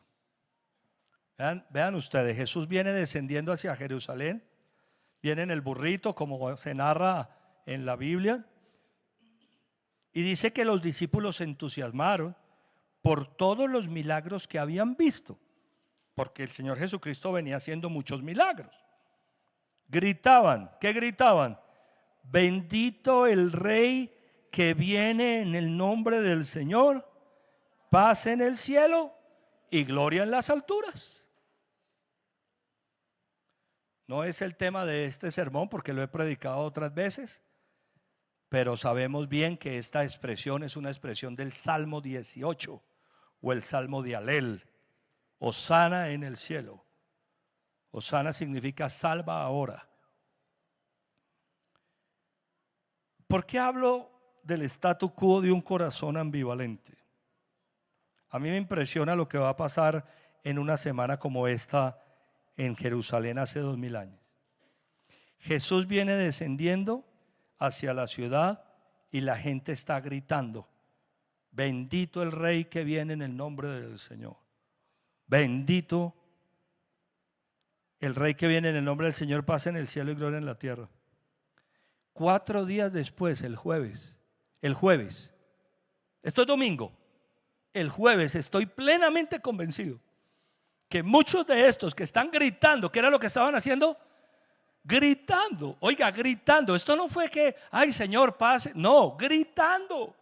Vean ustedes, Jesús viene descendiendo hacia Jerusalén, viene en el burrito como se narra en la Biblia, y dice que los discípulos se entusiasmaron por todos los milagros que habían visto, porque el Señor Jesucristo venía haciendo muchos milagros. Gritaban, ¿qué gritaban? Bendito el Rey que viene en el nombre del Señor, paz en el cielo y gloria en las alturas. No es el tema de este sermón porque lo he predicado otras veces, pero sabemos bien que esta expresión es una expresión del Salmo 18 o el Salmo de Alel. Hosana en el cielo. Hosana significa salva ahora. ¿Por qué hablo del statu quo de un corazón ambivalente? A mí me impresiona lo que va a pasar en una semana como esta en Jerusalén hace 2000 años. Jesús viene descendiendo hacia la ciudad y la gente está gritando: bendito el Rey que viene en el nombre del Señor. Bendito el Rey que viene en el nombre del Señor, paz en el cielo y gloria en la tierra. 4 días después, el jueves, esto es domingo, el jueves estoy plenamente convencido que muchos de estos que están gritando, ¿qué era lo que estaban haciendo? Gritando, oiga, gritando. Esto no fue que, ay Señor, pase, no, gritando.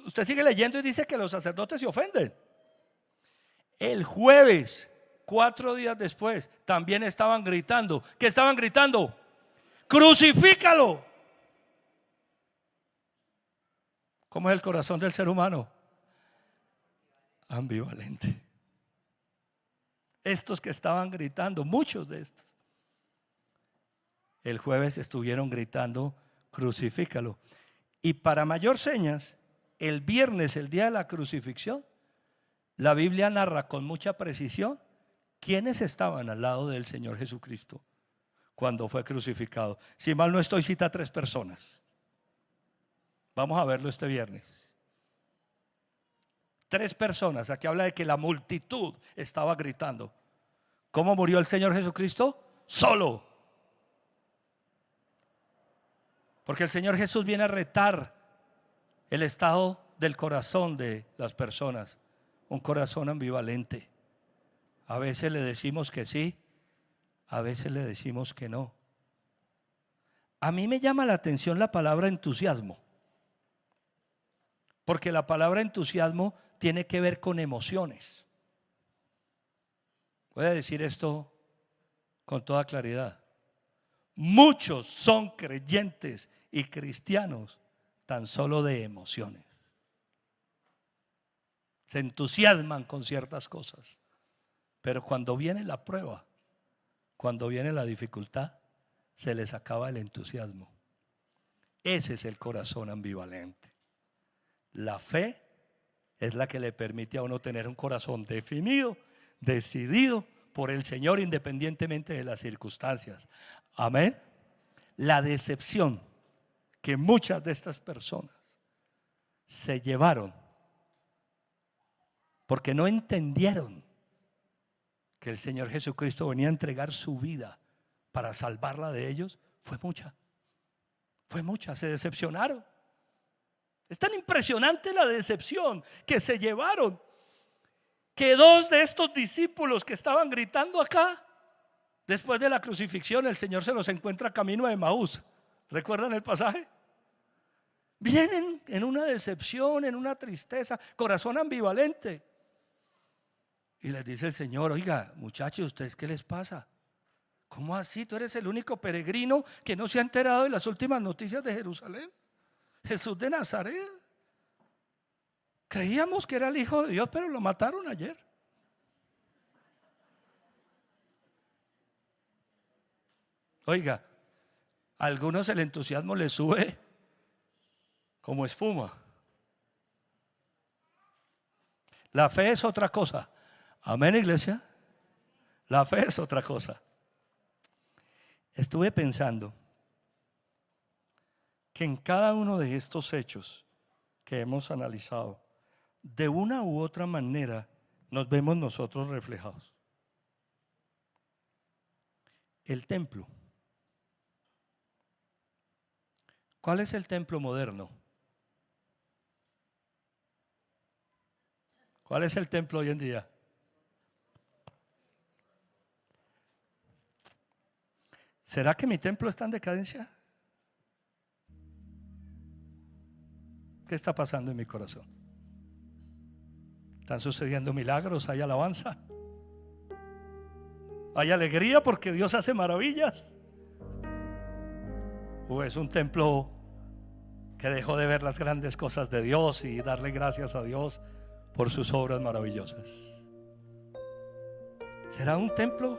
Usted sigue leyendo y dice que los sacerdotes se ofenden. El jueves, 4 días después, también estaban gritando. ¿Qué estaban gritando? Crucifícalo. ¿Cómo es el corazón del ser humano? Ambivalente. Estos que estaban gritando, muchos de estos, el jueves estuvieron gritando crucifícalo. Y para mayor señas, el viernes, el día de la crucifixión, la Biblia narra con mucha precisión quiénes estaban al lado del Señor Jesucristo cuando fue crucificado. Si mal no estoy, cita 3 personas. Vamos a verlo este viernes. 3 personas. Aquí habla de que la multitud estaba gritando. ¿Cómo murió el Señor Jesucristo? Solo. Porque el Señor Jesús viene a retar el estado del corazón de las personas. Un corazón ambivalente. A veces le decimos que sí, a veces le decimos que no. A mí me llama la atención la palabra entusiasmo. Porque la palabra entusiasmo tiene que ver con emociones. Voy a decir esto con toda claridad. Muchos son creyentes y cristianos tan solo de emociones. Se entusiasman con ciertas cosas, pero cuando viene la prueba, cuando viene la dificultad, se les acaba el entusiasmo. Ese es el corazón ambivalente. La fe es la que le permite a uno tener un corazón definido, decidido por el Señor independientemente de las circunstancias. Amén. La decepción que muchas de estas personas se llevaron porque no entendieron que el Señor Jesucristo venía a entregar su vida para salvarla de ellos, fue mucha. Se decepcionaron. Es tan impresionante la decepción que se llevaron, que 2 de estos discípulos que estaban gritando acá, después de la crucifixión, el Señor se los encuentra camino a Emaús. ¿Recuerdan el pasaje? Vienen en una decepción, en una tristeza, corazón ambivalente. Y les dice el Señor: oiga, muchachos, ¿ustedes qué les pasa? ¿Cómo así? ¿Tú eres el único peregrino que no se ha enterado de las últimas noticias de Jerusalén? Jesús de Nazaret. Creíamos que era el Hijo de Dios, pero lo mataron ayer. Oiga, a algunos el entusiasmo les sube como espuma. La fe es otra cosa. Amén, iglesia. La fe es otra cosa. Estuve pensando que en cada uno de estos hechos que hemos analizado, de una u otra manera nos vemos nosotros reflejados. El templo. ¿Cuál es el templo moderno? ¿Cuál es el templo hoy en día? ¿Será que mi templo está en decadencia? ¿Qué está pasando en mi corazón? ¿Están sucediendo milagros? ¿Hay alabanza? ¿Hay alegría porque Dios hace maravillas? ¿O es un templo que dejó de ver las grandes cosas de Dios y darle gracias a Dios por sus obras maravillosas? ¿Será un templo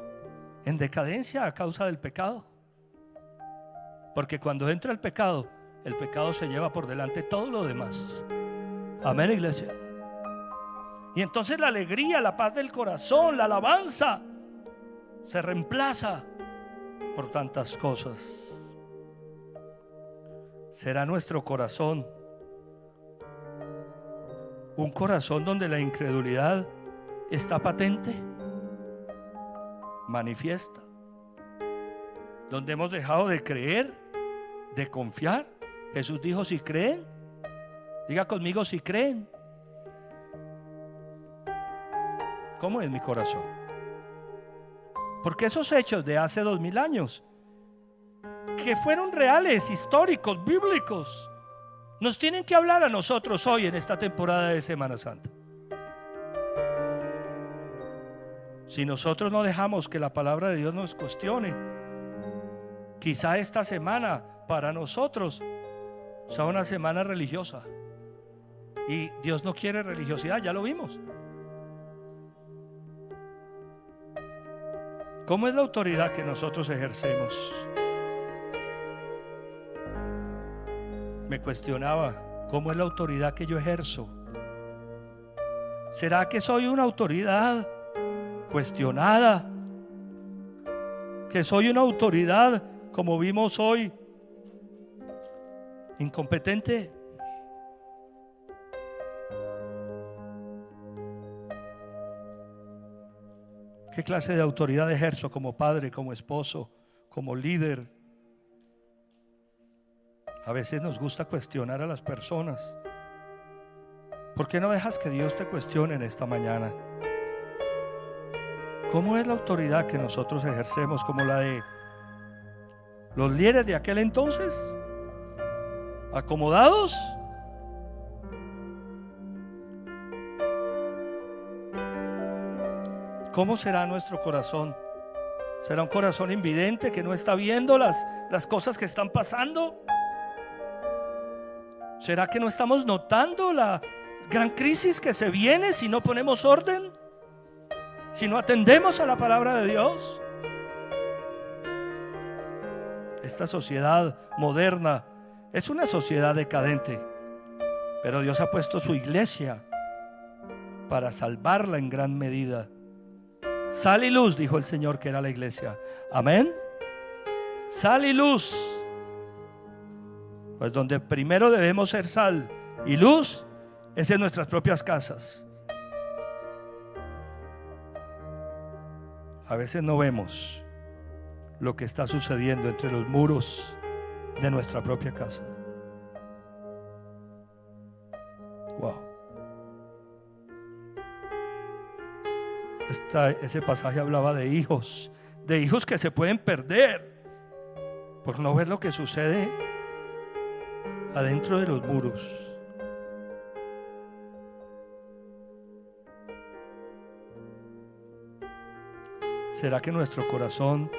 en decadencia a causa del pecado? Porque cuando entra el pecado se lleva por delante todo lo demás. Amén, iglesia. Y entonces la alegría, la paz del corazón, la alabanza se reemplaza por tantas cosas. ¿Será nuestro corazón un corazón donde la incredulidad está patente, manifiesta, donde hemos dejado de creer, de confiar? Jesús dijo: si creen, diga conmigo, si creen. ¿Cómo es mi corazón? Porque esos hechos de hace 2000 años, que fueron reales, históricos, bíblicos, nos tienen que hablar a nosotros hoy en esta temporada de Semana Santa. Si nosotros no dejamos que la palabra de Dios nos cuestione, quizá esta semana para nosotros sea una semana religiosa, y Dios no quiere religiosidad, ya lo vimos. ¿Cómo es la autoridad que nosotros ejercemos? Me cuestionaba, ¿cómo es la autoridad que yo ejerzo? ¿Será que soy una autoridad cuestionada? ¿Que soy una autoridad, como vimos hoy, incompetente? ¿Qué clase de autoridad ejerzo como padre, como esposo, como líder? A veces nos gusta cuestionar a las personas. ¿Por qué no dejas que Dios te cuestione en esta mañana? ¿Cómo es la autoridad que nosotros ejercemos? ¿Como la de los líderes de aquel entonces? ¿Acomodados? ¿Cómo será nuestro corazón? ¿Será un corazón invidente que no está viendo las cosas que están pasando? ¿Será que no estamos notando la gran crisis que se viene si no ponemos orden? Si no atendemos a la palabra de Dios. Esta sociedad moderna es una sociedad decadente, pero Dios ha puesto su iglesia para salvarla en gran medida. Sal y luz, dijo el Señor, que era la iglesia. Amén. Sal y luz. Pues donde primero debemos ser sal y luz es en nuestras propias casas. A veces no vemos lo que está sucediendo entre los muros de nuestra propia casa. Wow. Ese pasaje hablaba de hijos que se pueden perder por no ver lo que sucede adentro de los muros. ¿Será que nuestro corazón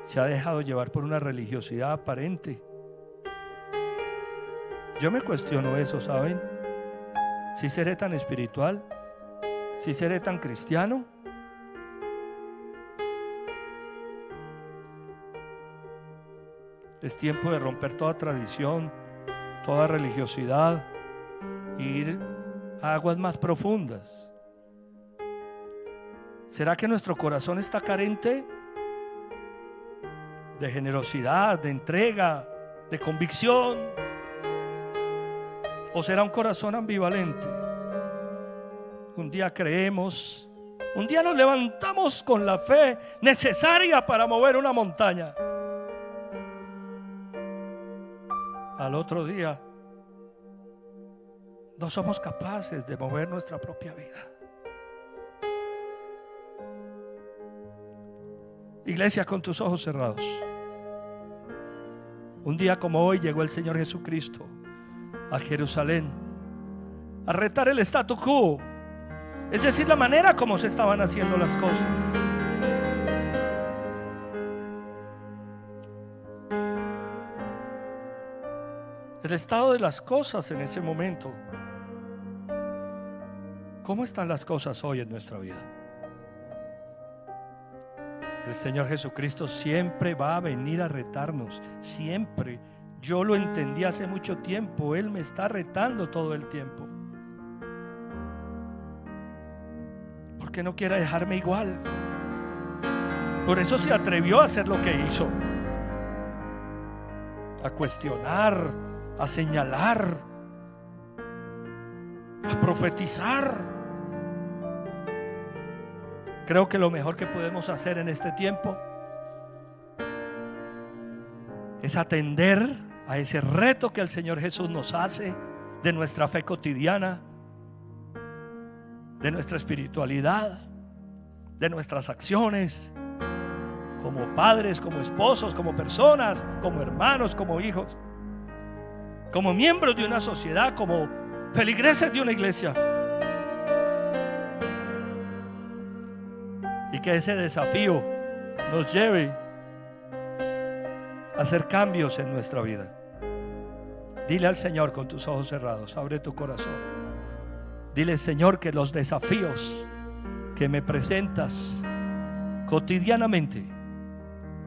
se ha dejado llevar por una religiosidad aparente? Yo me cuestiono eso, ¿saben? ¿Sí seré tan espiritual? ¿Sí seré tan cristiano? Es tiempo de romper toda tradición, toda religiosidad e ir a aguas más profundas. ¿Será que nuestro corazón está carente de generosidad, de entrega, de convicción? ¿O será un corazón ambivalente? Un día creemos, un día nos levantamos con la fe necesaria para mover una montaña. Al otro día no somos capaces de mover nuestra propia vida. Iglesia, con tus ojos cerrados. Un día como hoy llegó el Señor Jesucristo a Jerusalén a retar el statu quo, es decir, la manera como se estaban haciendo las cosas. El estado de las cosas en ese momento. ¿Cómo están las cosas hoy en nuestra vida? El Señor Jesucristo siempre va a venir a retarnos, siempre. Yo lo entendí hace mucho tiempo. Él me está retando todo el tiempo, porque no quiere dejarme igual. Por eso se atrevió a hacer lo que hizo, a cuestionar, a señalar, a profetizar. Creo que lo mejor que podemos hacer en este tiempo es atender a ese reto que el Señor Jesús nos hace de nuestra fe cotidiana, de nuestra espiritualidad, de nuestras acciones como padres, como esposos, como personas, como hermanos, como hijos, como miembros de una sociedad, como feligreses de una iglesia. Y que ese desafío nos lleve a hacer cambios en nuestra vida. Dile al Señor con tus ojos cerrados, abre tu corazón. Dile, Señor, que los desafíos que me presentas cotidianamente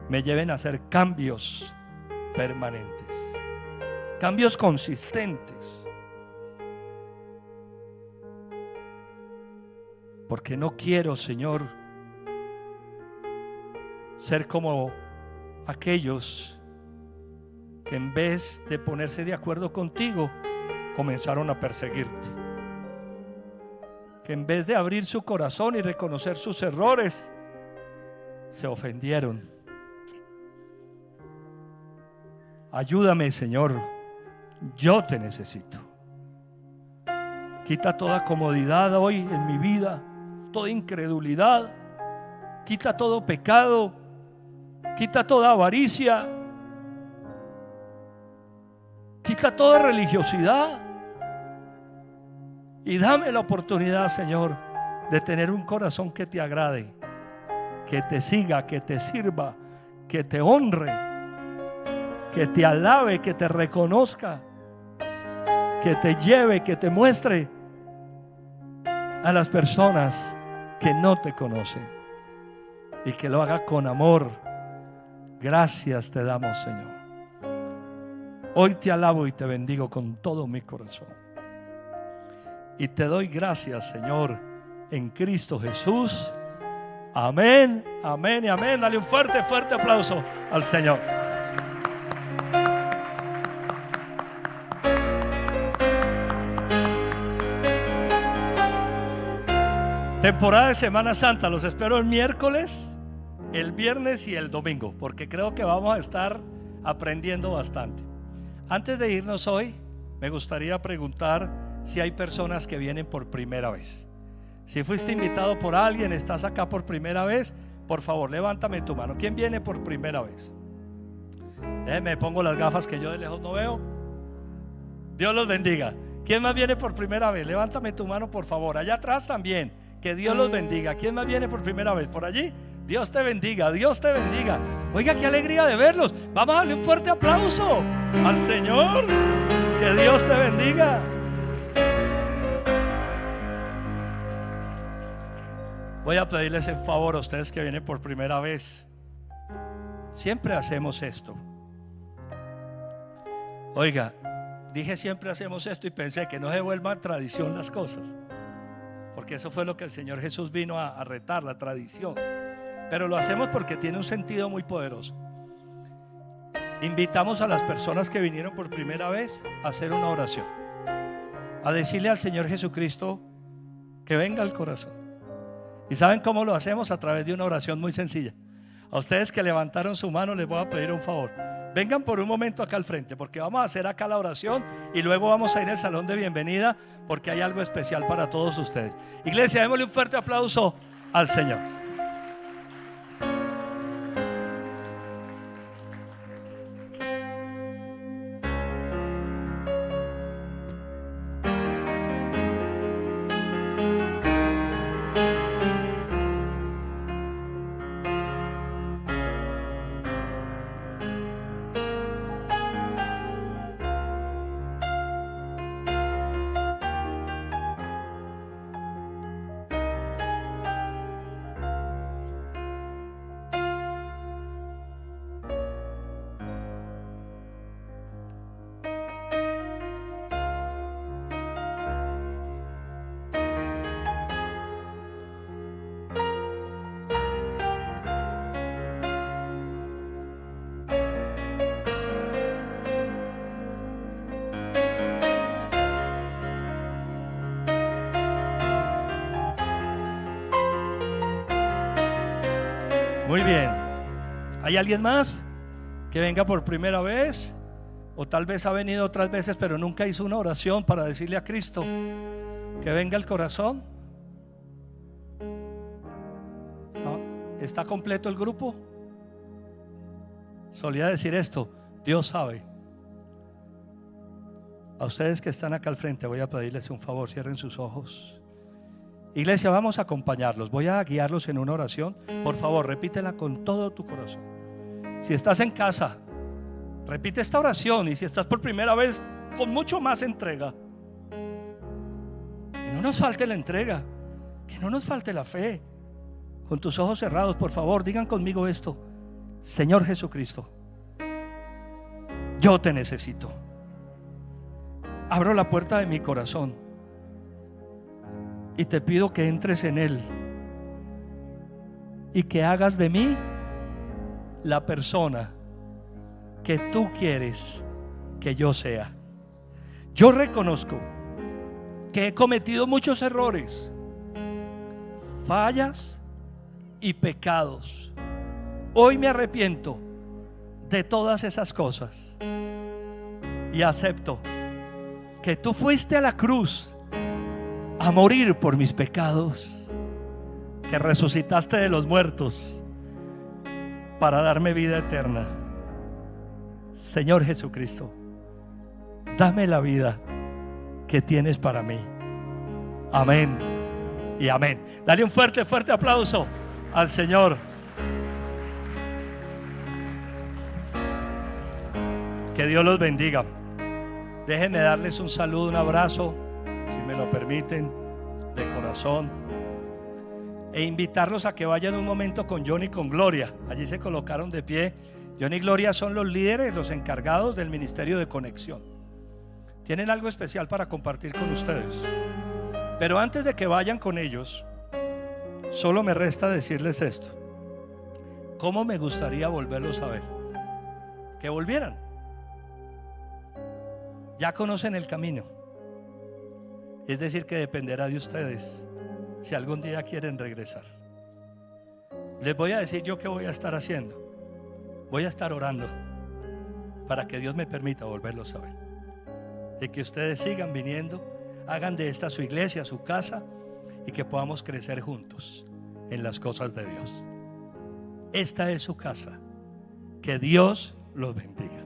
me lleven a hacer cambios permanentes, cambios consistentes. Porque no quiero, Señor, ser como aquellos que en vez de ponerse de acuerdo contigo comenzaron a perseguirte. que en vez de abrir su corazón y reconocer sus errores, se ofendieron. Ayúdame, Señor, yo te necesito. Quita toda comodidad hoy en mi vida, toda incredulidad, quita todo pecado, quita toda avaricia, quita toda religiosidad y dame la oportunidad, Señor, de tener un corazón que te agrade, que te siga, que te sirva, que te honre, que te alabe, que te reconozca, que te lleve, que te muestre a las personas que no te conocen, y que lo haga con amor. Gracias te damos, Señor. Hoy te alabo y te bendigo con todo mi corazón, y te doy gracias, Señor, en Cristo Jesús. Amén, amén y amén. Dale un fuerte, fuerte aplauso al Señor. Temporada de Semana Santa, los espero el miércoles, el viernes y el domingo, porque creo que vamos a estar aprendiendo bastante. Antes de irnos hoy, me gustaría preguntar si hay personas que vienen por primera vez. Si fuiste invitado por alguien, estás acá por primera vez, por favor, levántame tu mano. ¿Quién viene por primera vez? Me pongo las gafas que yo de lejos no veo. Dios los bendiga. ¿Quién más viene por primera vez? Levántame tu mano, por favor. Allá atrás también. Que Dios los bendiga. ¿Quién más viene por primera vez? Por allí. Dios te bendiga, Dios te bendiga. Oiga, qué alegría de verlos. Vamos a darle un fuerte aplauso al Señor. Que Dios te bendiga. Voy a pedirles en favor a ustedes que vienen por primera vez. Siempre hacemos esto. Oiga, dije siempre hacemos esto y pensé que no se vuelvan tradición las cosas, porque eso fue lo que el Señor Jesús vino a retar, la tradición. Pero lo hacemos porque tiene un sentido muy poderoso. Invitamos a las personas que vinieron por primera vez a hacer una oración, a decirle al Señor Jesucristo que venga al corazón. ¿Y saben cómo lo hacemos? A través de una oración muy sencilla. A ustedes que levantaron su mano les voy a pedir un favor. Vengan por un momento acá al frente, porque vamos a hacer acá la oración y luego vamos a ir al salón de bienvenida, porque hay algo especial para todos ustedes. Iglesia, démosle un fuerte aplauso al Señor. Muy bien. ¿Hay alguien más que venga por primera vez? O tal vez ha venido otras veces, pero nunca hizo una oración para decirle a Cristo que venga al corazón. ¿Está completo el grupo? Solía decir esto: Dios sabe. A ustedes que están acá al frente voy a pedirles un favor, cierren sus ojos. Iglesia, vamos a acompañarlos, voy a guiarlos en una oración. Por favor, repítela con todo tu corazón. Si estás en casa, repite esta oración, y si estás por primera vez, con mucho más entrega. Que no nos falte la entrega, que no nos falte la fe. Con tus ojos cerrados, por favor, digan conmigo esto: Señor Jesucristo, yo te necesito. Abro la puerta de mi corazón y te pido que entres en él y que hagas de mí la persona que tú quieres que yo sea. Yo reconozco que he cometido muchos errores, fallas y pecados. Hoy me arrepiento de todas esas cosas y acepto que tú fuiste a la cruz a morir por mis pecados, que resucitaste de los muertos para darme vida eterna. Señor Jesucristo, dame la vida que tienes para mí. Amén y amén. Dale un fuerte, fuerte aplauso al Señor. Que Dios los bendiga. Déjenme darles un saludo, un abrazo, si me lo permiten, de corazón, e invitarlos a que vayan un momento con John y con Gloria. Allí se colocaron de pie. John y Gloria son los líderes, los encargados del ministerio de conexión. Tienen algo especial para compartir con ustedes. Pero antes de que vayan con ellos, solo me resta decirles esto: ¿cómo me gustaría volverlos a ver? Que volvieran. Ya conocen el camino. Es decir, que dependerá de ustedes si algún día quieren regresar. Les voy a decir yo qué voy a estar haciendo. Voy a estar orando para que Dios me permita volverlos a ver, y que ustedes sigan viniendo, hagan de esta su iglesia, su casa, y que podamos crecer juntos en las cosas de Dios. Esta es su casa. Que Dios los bendiga.